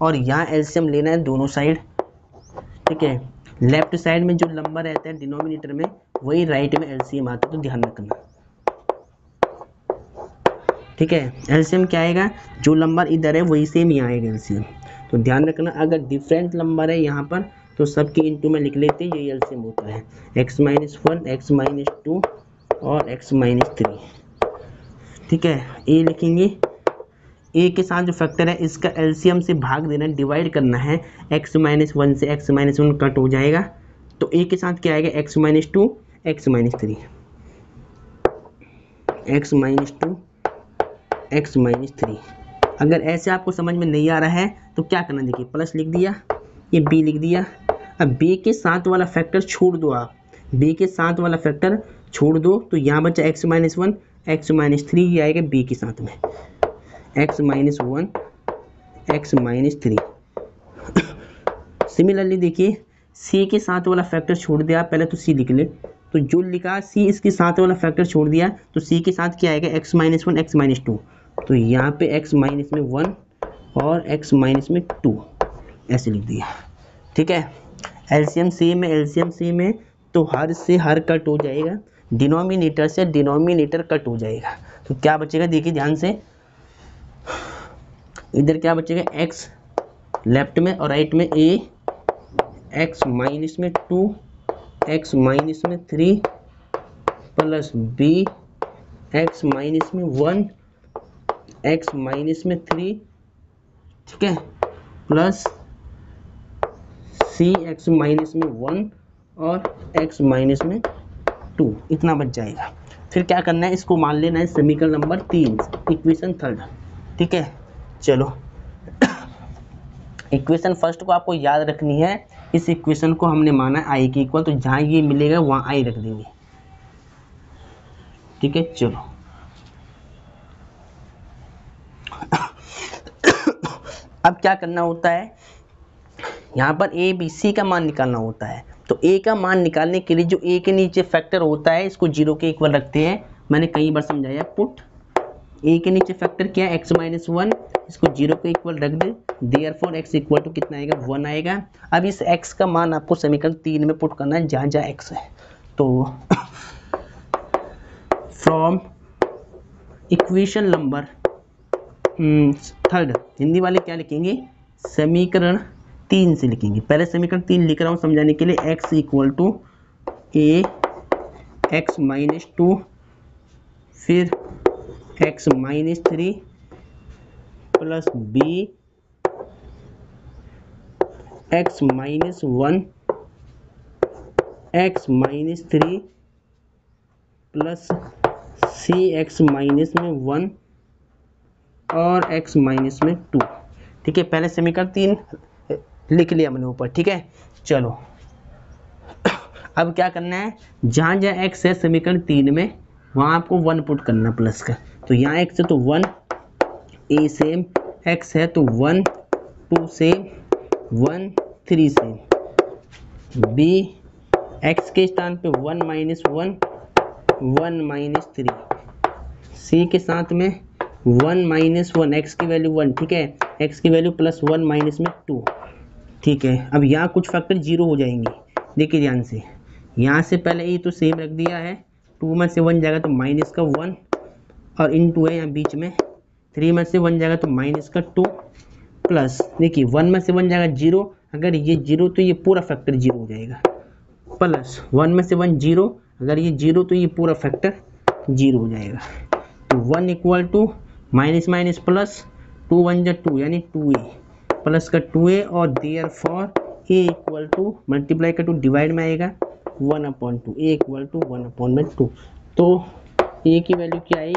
और यहाँ एलसीएम लेना है दोनों साइड। ठीक है, लेफ्ट साइड में जो नंबर रहता है डिनोमिनेटर में वही राइट में एलसीएम आता है, तो ध्यान रखना। ठीक है, एलसीएम क्या आएगा, जो नंबर इधर है वही सेम यहाँ आएगा एलसीएम, तो ध्यान रखना। अगर डिफरेंट नंबर है यहाँ पर तो सबके इनटू में लिख लेते हैं, यही एलसीएम होता है एक्स माइनस 1 एक्स माइनस 2 और एक्स माइनस 3। ठीक है, ए लिखेंगे, ए के साथ जो फैक्टर है इसका एलसीएम से भाग देना, डिवाइड करना है। एक्स माइनस 1 से एक्स माइनस 1 कट हो जाएगा, तो ए के साथ क्या आएगा, x minus 2 x minus 3, x minus 2 x minus 3। अगर ऐसे आपको समझ में नहीं आ रहा है तो क्या करना, देखिए प्लस लिख दिया, ये बी लिख दिया। अब बी के साथ वाला फैक्टर छोड़ दो, आप बी के साथ वाला फैक्टर छोड़ दो, तो यहाँ बचा एक्स माइनस 1 एक्स माइनस 3, ये आएगा बी के साथ में x minus 1 x minus 3। Similarly देखिए सी के साथ वाला फैक्टर छोड़ दिया, पहले तो सी लिख ले, तो जो लिखा सी इसके साथ वाला फैक्टर छोड़ दिया, तो सी के साथ क्या आएगा, एक्स माइनस 1 एक्स माइनस 2, तो यहाँ पे एक्स माइनस में 1 और एक्स माइनस में 2 ऐसे लिख दिया। ठीक है, एलसीएम सेम है, एलसीएम सेम है, तो हर से हर कट हो जाएगा, डिनोमिनेटर से डिनोमिनेटर कट हो जाएगा। तो क्या बचेगा, देखिए ध्यान से, इधर क्या बचेगा, एक्स लेफ्ट में और राइट में ए, एक्स माइनस में 2 एक्स माइनस में 3 प्लस बी एक्स माइनस में 1 एक्स माइनस में 3। ठीक है, प्लस सी एक्स माइनस में 1 और एक्स माइनस में 2, इतना बच जाएगा। फिर क्या करना है, इसको मान लेना है समीकरण नंबर 3, इक्वेशन थर्ड। ठीक है, चलो इक्वेशन फर्स्ट को आपको याद रखनी है, इस इक्वेशन को हमने माना आई के इक्वल, तो जहाँ ये मिलेगा वहाँ आई रख देंगे। ठीक है, चलो अब क्या करना होता है, यहाँ पर ए बी सी का मान निकालना होता है। तो ए का मान निकालने के लिए जो ए के नीचे फैक्टर होता है इसको 0 के इक्वल रखते हैं, मैंने कई बार समझाया। पुट ए के नीचे फैक्टर क्या है, एक्स माइनस 1, इसको 0 के इक्वल रख दे, देयरफॉर एक्स इक्वल टू कितना आएगा, 1 आएगा। अब इस एक्स का मान आपको समीकरण 3 में पुट करना है, जहाँ जहाँ एक्स है। तो from equation number third, Hindi वाले क्या लिखेंगे, समीकरण 3 से लिखेंगे। पहले समीकरण 3 लिख रहा हूँ समझाने के लिए, x equal to A x minus 2 फिर x minus 3 plus B x minus 1 x minus 3 plus C x minus में 1 और एक्स माइनस में 2। ठीक है, पहले समीकरण 3 लिख लिया मैंने ऊपर। ठीक है, चलो अब क्या करना है, जहाँ जहाँ एक्स है समीकरण 3 में वहाँ आपको 1 पुट करना प्लस का। तो यहाँ एक्स है तो 1, ए सेम, एक्स है तो 1 2 सेम, 1 3 सेम, बी एक्स के स्थान पे 1 माइनस 1 1 माइनस 3, सी के साथ में 1 माइनस 1 एक्स की वैल्यू 1। ठीक है, एक्स की वैल्यू प्लस 1 माइनस में 2। ठीक है, अब यहाँ कुछ फैक्टर 0 हो जाएंगे, देखिए ध्यान से, यहाँ से पहले ये तो सेम रख दिया है, 2 में से 1 जाएगा तो माइनस का 1 और इन 2 है यहाँ बीच में, 3 में से 1 जाएगा तो माइनस का 2 प्लस, देखिए 1 में से 1 जाएगा 0, अगर ये 0 तो ये पूरा फैक्टर 0 हो जाएगा, प्लस 1 में से 1 0, अगर ये 0 तो ये पूरा फैक्टर 0 हो जाएगा। तो 1 equal to minus minus plus, 2 1 जा 2 यानी 2a प्लस का 2a और therefore a equal to multiply का 2 डिवाइड में आएगा 1/2, ए इक्वल टू 1/2। तो ए की वैल्यू क्या आई,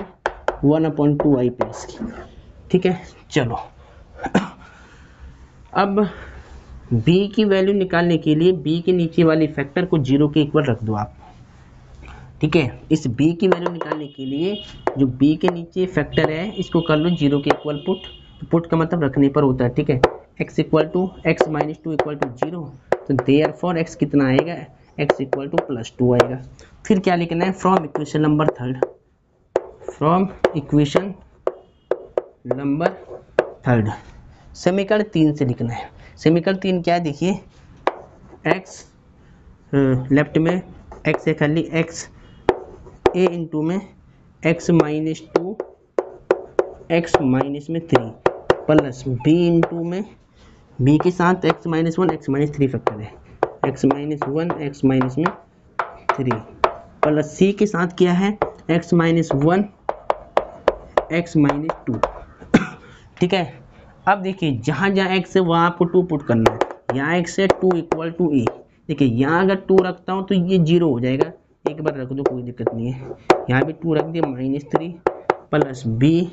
1/2 आई प्लस की। ठीक है, चलो अब b की वैल्यू निकालने के लिए b के नीचे वाले फैक्टर को 0 के इक्वल रख दो आप। ठीक है, इस b की वैल्यू निकालने के लिए जो b के नीचे फैक्टर है इसको कर लो 0 के इक्वल पुट। पुट का मतलब रखने पर होता है। ठीक है, x equal to x minus 2 equal to 0। तो देयरफॉर x कितना आएगा, x इक्वल टू +2 आएगा। फिर क्या लिखना है, from equation number third, from equation number third समीकरण 3 से लिखना है। समीकरण 3 क्या है देखिए, x लेफ्ट में x से खाली x a इंटू में x माइनस 2 x माइनस में 3 प्लस b इंटू में b के साथ x minus 1 x minus 3 factor है, x माइनस 1 x माइनस में 3 प्लस c के साथ क्या है, x माइनस 1 x माइनस 2। ठीक है, अब देखिए जहाँ जहाँ x है वहाँ आपको 2 पुट करना है। यहाँ x है 2 इक्वल टू a। देखिए यहाँ अगर 2 रखता हूँ तो ये 0 हो जाएगा, एक बार रख दो कोई दिक्कत नहीं है। यहाँ भी 2 रख दिया -3 प्लस b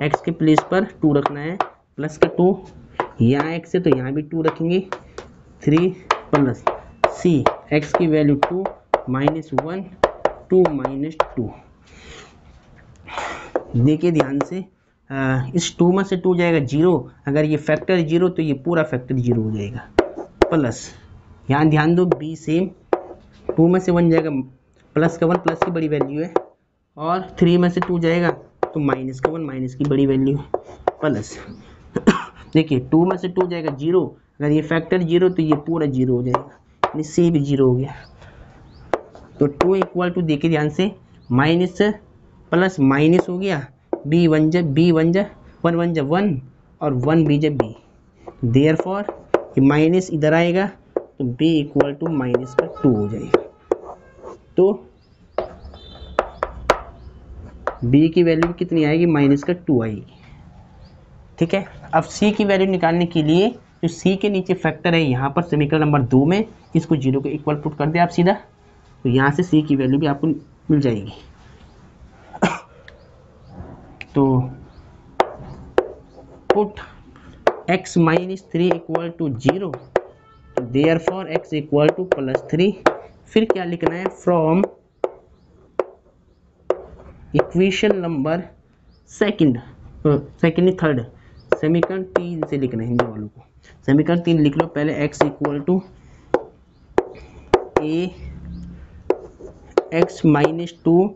x के प्लेस पर 2 रखना है प्लस का 2, यहाँ x है तो यहाँ भी 2 रखेंगे 3 प्लस c x की वैल्यू 2 -1 2 -2। देखिए ध्यान से इस 2 में से 2 जाएगा 0, अगर ये फैक्टर 0 तो ये पूरा फैक्टर 0 हो जाएगा। प्लस यहाँ ध्यान दो b सेम, 2 में से 1 जाएगा प्लस का 1 प्लस की बड़ी वैल्यू है, और 3 में से 2 जाएगा तो माइनस का 1 माइनस की बड़ी वैल्यू है। प्लस देखिए 2 में से 2 जाएगा 0, अगर ये फैक्टर 0 तो ये पूरा 0 हो जाएगा, यानी c भी 0 हो गया। तो 2 इक्वल टू देखिए ध्यान से माइनस प्लस माइनस हो गया, b 1 जा 1 1 जा 1 और 1 b जा b। देयरफॉर ये माइनस इधर आएगा तो b इक्वल टू माइनस का 2 हो जाएगा। तो b की वैल्यू कितनी आएगी, माइनस का 2 आएगी। ठीक है, अब c की वैल्यू निकालने के लिए जो c के नीचे फैक्टर है यहाँ पर समीकरण नंबर 2 में, इसको 0 के इक्वल पुट कर दे आप सीधा, तो यहाँ से c की वैल्यू भी आपको मिल जाएगी। तो put x minus 3 equal to 0, तो देयरफॉर x इक्वल टू +3। फिर क्या लिखना है, फ्रॉम इक्वेशन नंबर थर्ड समीकरण 3 से लिखना है हिंदी वालों को। समीकरण 3 लिख लो पहले, x equal to a x minus 2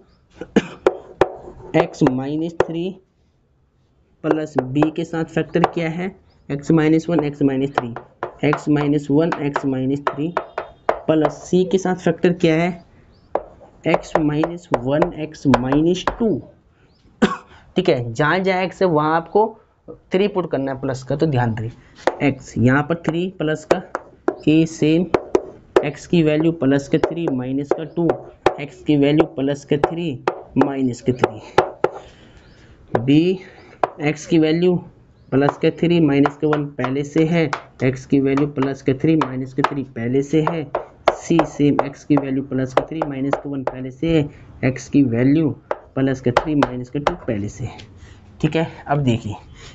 x minus 3 plus b के साथ फैक्टर क्या है, x minus 1 x minus 3 x minus 1 x minus 3 plus c के साथ फैक्टर क्या है, x माइनस 1 x माइनस 2। ठीक है, जहाँ जहाँ x है वहाँ आपको 3 पुट करना है प्लस का, तो ध्यान रखिए x यहाँ पर 3 प्लस का a सेम, x की वैल्यू प्लस का 3 माइनस का 2, x की वैल्यू प्लस का 3 माइनस का 3, b x की वैल्यू प्लस का 3 माइनस का 1 पहले से है, x की वैल्यू प्लस का 3 माइनस का 3 पहले से है, c सेम x की वैल्यू प्लस का 3 माइनस का 1 पहले से है, x की वैल्यू प्लस का 3 माइनस का 2 पहले से है। ठीक है, अब देखिए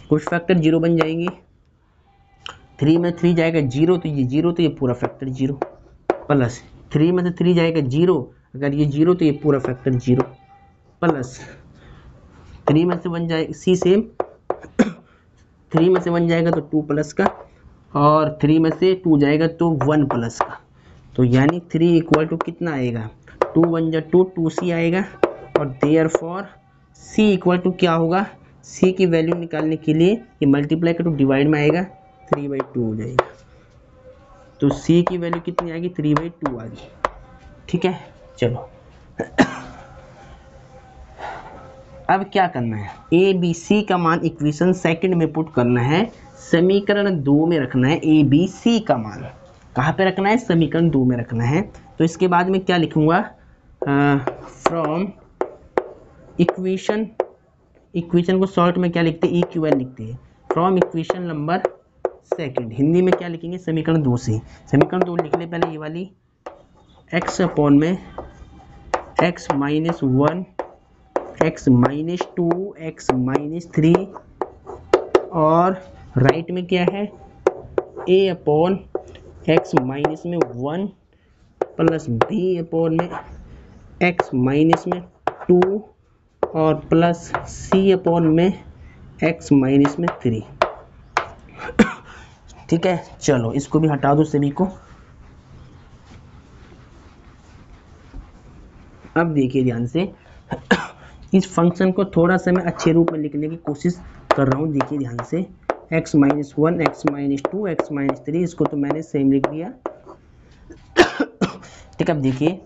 कुछ फैक्टर 0 बन जाएंगे, 3 में 3 जाएगा 0 तो ये 0 तो ये पूरा फैक्टर 0, प्लस 3 में से 3 जाएगा 0, अगर ये 0 तो ये पूरा फैक्टर 0, प्लस 3 में से 1 जाएगा c सेम 3 में से 1 जाएगा तो 2 प्लस का, और 3 में से 2 जाएगा तो 1 प्लस का, तो यानी 3 इक्वल टू कितना आएगा, 2 1 जा 2 2c आएगा, और देयरफॉर c इक्वल टू क्या होगा, c की वैल्यू निकालने के लिए ये मल्टीप्लाई का 2 डिवाइड में आएगा 3/2 हो जाएगा, तो c की वैल्यू कितनी आएगी, 3/2 आ गई। ठीक है, चलो अब क्या करना है, ए बी सी का मान इक्वेशन सेकंड में पुट करना है, समीकरण 2 में रखना है ए बी सी का मान। कहाँ पे रखना है, समीकरण 2 में रखना है। तो इसके बाद में क्या लिखूंगा, फ्रॉम इक्वेशन को शॉर्ट में क्या लिखते हैं, इक्वेशन लिखते हैं, from equation number second, Hindi में क्या लिखेंगे, समीकरण 2 से। समीकरण 2 लिख ले पहले, ये वाली एक्स अपॉन में x minus 1, x minus 2, x minus 3 और राइट में क्या है ए अपॉन एक्स माइनस में 1 प्लस बी अपॉन में एक्स माइनस में 2 और प्लस सी अपॉन में एक्स माइनस में 3। ठीक है, चलो इसको भी हटा दो सभी को। अब देखिए ध्यान से इस फंक्शन को थोड़ा सा मैं अच्छे रूप में लिखने की कोशिश कर रहा हूँ। देखिए ध्यान से x minus 1, x minus 2, x minus 3, इसको तो मैंने सेम लिख दिया। ठीक है, अब देखिए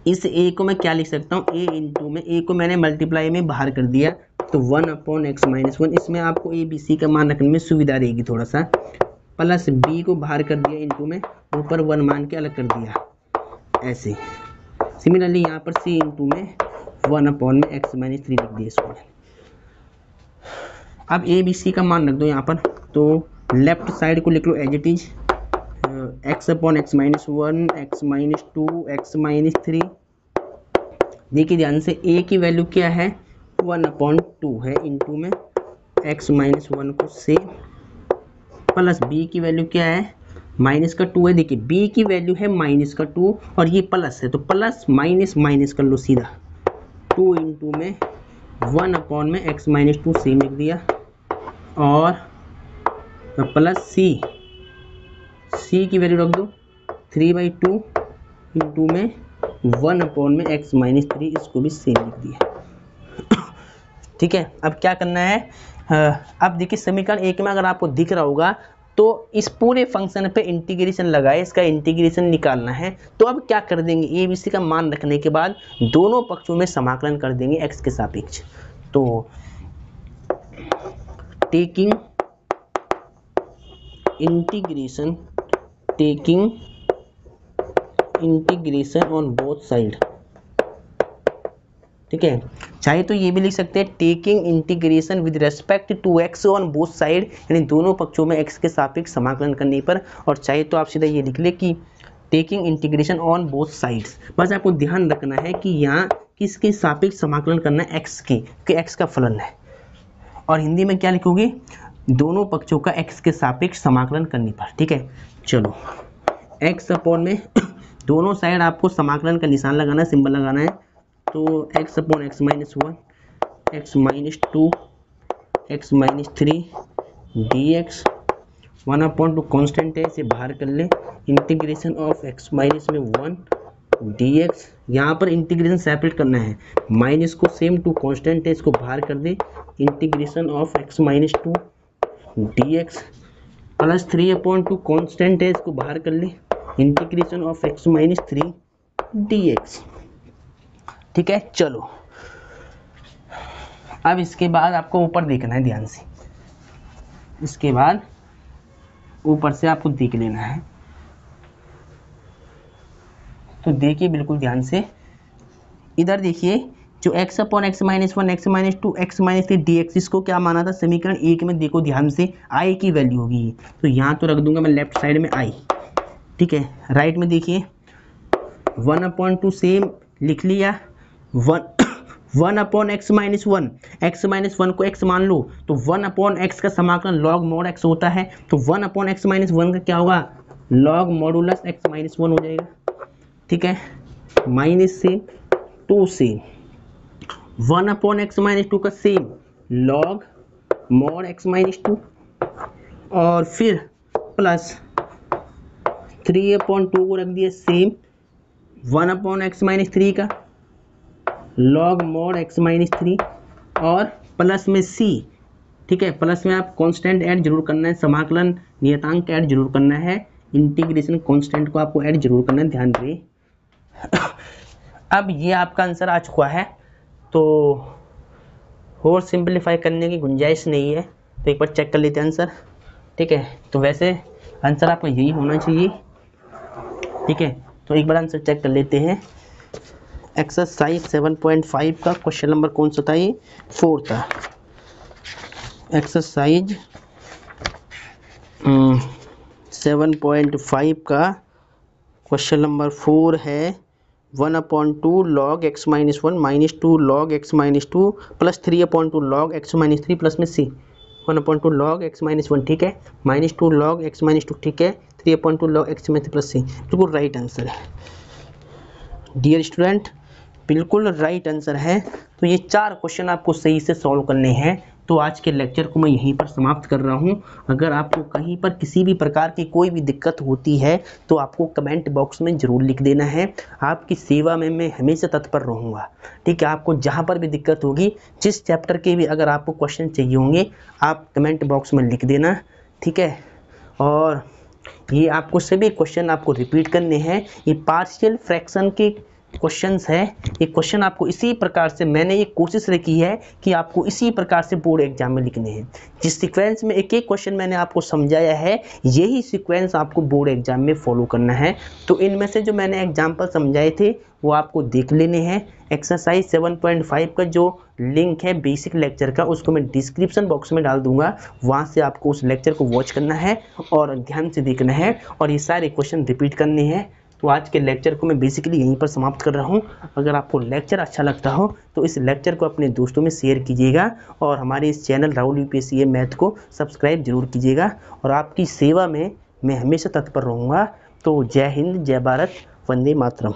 इस a को मैं क्या लिख सकता हूँ, a इंटू में a को मैंने मल्टीप्लाई में बाहर कर दिया तो 1 अपॉन एक्स माइनस 1, इसमें आपको a b c का मान रखने में सुविधा रहेगी थोड़ा सा, प्लस b को बाहर कर दिया इंटू में, ऊपर 1 मान के अलग कर दिया ऐसे। सिमिलरली यहाँ पर c इंटू में 1 अपॉन में एक्स माइनस 3 लिख दिया इसको। अब ए बी सी का मान रख दो यहाँ पर, तो लेफ्ट साइड को लिख लो as it is x upon x minus 1, x minus 2, x minus 3। देखिए ध्यान से a की वैल्यू क्या है 1 अपॉन 2 है इंटू में एक्स माइनस 1 को से, प्लस b की वैल्यू क्या है माइनस का 2 है। देखिए b की वैल्यू है माइनस का 2 और ये प्लस है तो प्लस माइनस माइनस कर लो सीधा, 2 इंटू में 1 अपॉन में एक्स माइनस 2 सेम लिख दिया और प्लस c की वैल्यू रख दो 3/2 इंटू में 1 अपॉन में एक्स माइनस 3, इसको भी सेम लिख दिया। ठीक है, अब क्या करना है, अब देखिए समीकरण 1 में अगर आपको दिख रहा होगा तो इस पूरे फंक्शन पे इंटीग्रेशन लगाए, इसका इंटीग्रेशन निकालना है। तो अब क्या कर देंगे, ए बी सी का मान रखने के बाद दोनों पक्षों में समाकलन कर देंगे एक्स के सापेक्ष। तो taking integration on both side. ठीक है, चाहे तो ये भी लिख सकते हैं taking integration with respect to x on both side, यानी दोनों पक्षों में एक्स के सापेक्ष समाकलन करने पर, और चाहे तो आप सीधा ये लिख ले कि taking integration on both sides. बस आपको ध्यान रखना है कि यहाँ किसके सापेक्ष समाकलन करना है, एक्स के, कि एक्स का फलन है। और हिंदी में क्या लिखोगे, दोनों पक्षों का एक्स के सापेक्ष समाकलन करने पर। ठीक है, चलो एक्स अपॉन में दोनों साइड आपको समाकलन का निशान लगाना है, सिंबल लगाना है। तो x upon x minus 1, x minus 2, x minus 3 dx, 1 upon 2 constant है, इसे बाहर कर ले, इंटीग्रेशन ऑफ x माइनस में 1 dx। यहाँ पर इंटीग्रेशन सेपरेट करना है, माइनस को सेम 2 कॉन्स्टेंट है, इसको बाहर कर दे, integration of x minus 2 dx, plus 3 upon 2 constant है, इसको बाहर कर ले, integration of x minus 3 dx। ठीक है, चलो अब इसके बाद आपको ऊपर देखना है ध्यान से, इसके बाद ऊपर से आपको देख लेना है। तो देखिए बिल्कुल ध्यान से, इधर देखिए जो x upon x minus 1, x minus 2, x minus 3 dx, इसको क्या माना था समीकरण 1 में, देखो ध्यान से i की वैल्यू होगी, तो यहाँ तो रख दूंगा मैं लेफ्ट साइड में i। ठीक है, राइट में देखिए 1 अपॉन 2 सेम लिख लिया, 1 upon x minus 1, x minus 1 को x मान लो तो 1 अपॉन एक्स का समाकलन लॉग मॉड x होता है, तो 1 अपॉन एक्स माइनस 1 का क्या होगा लॉग मॉडुलस x माइनस 1 हो जाएगा। ठीक है, माइनस से 2 से 1 अपॉन एक्स माइनस 2 का same log mod x minus 2 और फिर प्लस 3 अपॉन 2 को रख दिया सेम 1 अपॉन एक्स माइनस 3 का लॉग मॉड x माइनस 3 और प्लस में c। ठीक है, प्लस में आप कांस्टेंट ऐड जरूर करना है, समाकलन नियतांक ऐड जरूर करना है, इंटीग्रेशन कांस्टेंट को आपको ऐड जरूर करना है, ध्यान दें। अब ये आपका आंसर आ चुका है, तो और सिंपलीफाई करने की गुंजाइश नहीं है, तो एक बार चेक कर लेते हैं आंसर। ठीक है, तो वैसे आंसर आपका यही होना चाहिए। ठीक है, तो एक बार आंसर चेक कर लेते हैं। एक्सरसाइज 7.5 का क्वेश्चन नंबर कौन सा था, ये 4 था। एक्सरसाइज 7.5 का क्वेश्चन नंबर 4 है 1/2 log x minus 1 minus 2 log x minus 2 plus 3/2 log x minus 3 plus में c 1/2 log x माइनस 1 ठीक है, माइनस 2 log x माइनस 2 ठीक है, 3/2 log x minus 3 plus c बिल्कुल राइट आंसर है डियर स्टूडेंट, बिल्कुल right answer है। तो ये 4 क्वेश्चन आपको सही से सॉल्व करने हैं। तो आज के लेक्चर को मैं यहीं पर समाप्त कर रहा हूँ। अगर आपको कहीं पर किसी भी प्रकार की कोई भी दिक्कत होती है तो आपको कमेंट बॉक्स में ज़रूर लिख देना है। आपकी सेवा में मैं हमेशा तत्पर रहूँगा। ठीक है, आपको जहाँ पर भी दिक्कत होगी, जिस चैप्टर के भी अगर आपको क्वेश्चन चाहिए होंगे, आप कमेंट बॉक्स में लिख देना। ठीक है, और ये आपको सभी क्वेश्चन आपको रिपीट करने हैं। ये पार्शियल फ्रैक्शन के क्वेश्चंस है। ये क्वेश्चन आपको इसी प्रकार से, मैंने ये कोशिश की है कि आपको इसी प्रकार से बोर्ड एग्जाम में लिखने हैं। जिस सीक्वेंस में एक एक क्वेश्चन मैंने आपको समझाया है, यही सीक्वेंस आपको बोर्ड एग्जाम में फॉलो करना है। तो इनमें से जो मैंने एग्जाम्पल समझाए थे वो आपको देख लेने हैं। एक्सरसाइज 7.5 का जो लिंक है बेसिक लेक्चर का, उसको मैं डिस्क्रिप्शन बॉक्स में डाल दूंगा। वहाँ से आपको उस लेक्चर को वॉच करना है और ध्यान से देखना है और ये सारे क्वेश्चन रिपीट करने हैं। तो आज के लेक्चर को मैं बेसिकली यहीं पर समाप्त कर रहा हूँ। अगर आपको लेक्चर अच्छा लगता हो तो इस लेक्चर को अपने दोस्तों में शेयर कीजिएगा और हमारे इस चैनल राहुल यूपीएससी मैथ को सब्सक्राइब जरूर कीजिएगा। और आपकी सेवा में मैं हमेशा तत्पर रहूँगा। तो जय हिंद, जय भारत, वंदे मातरम।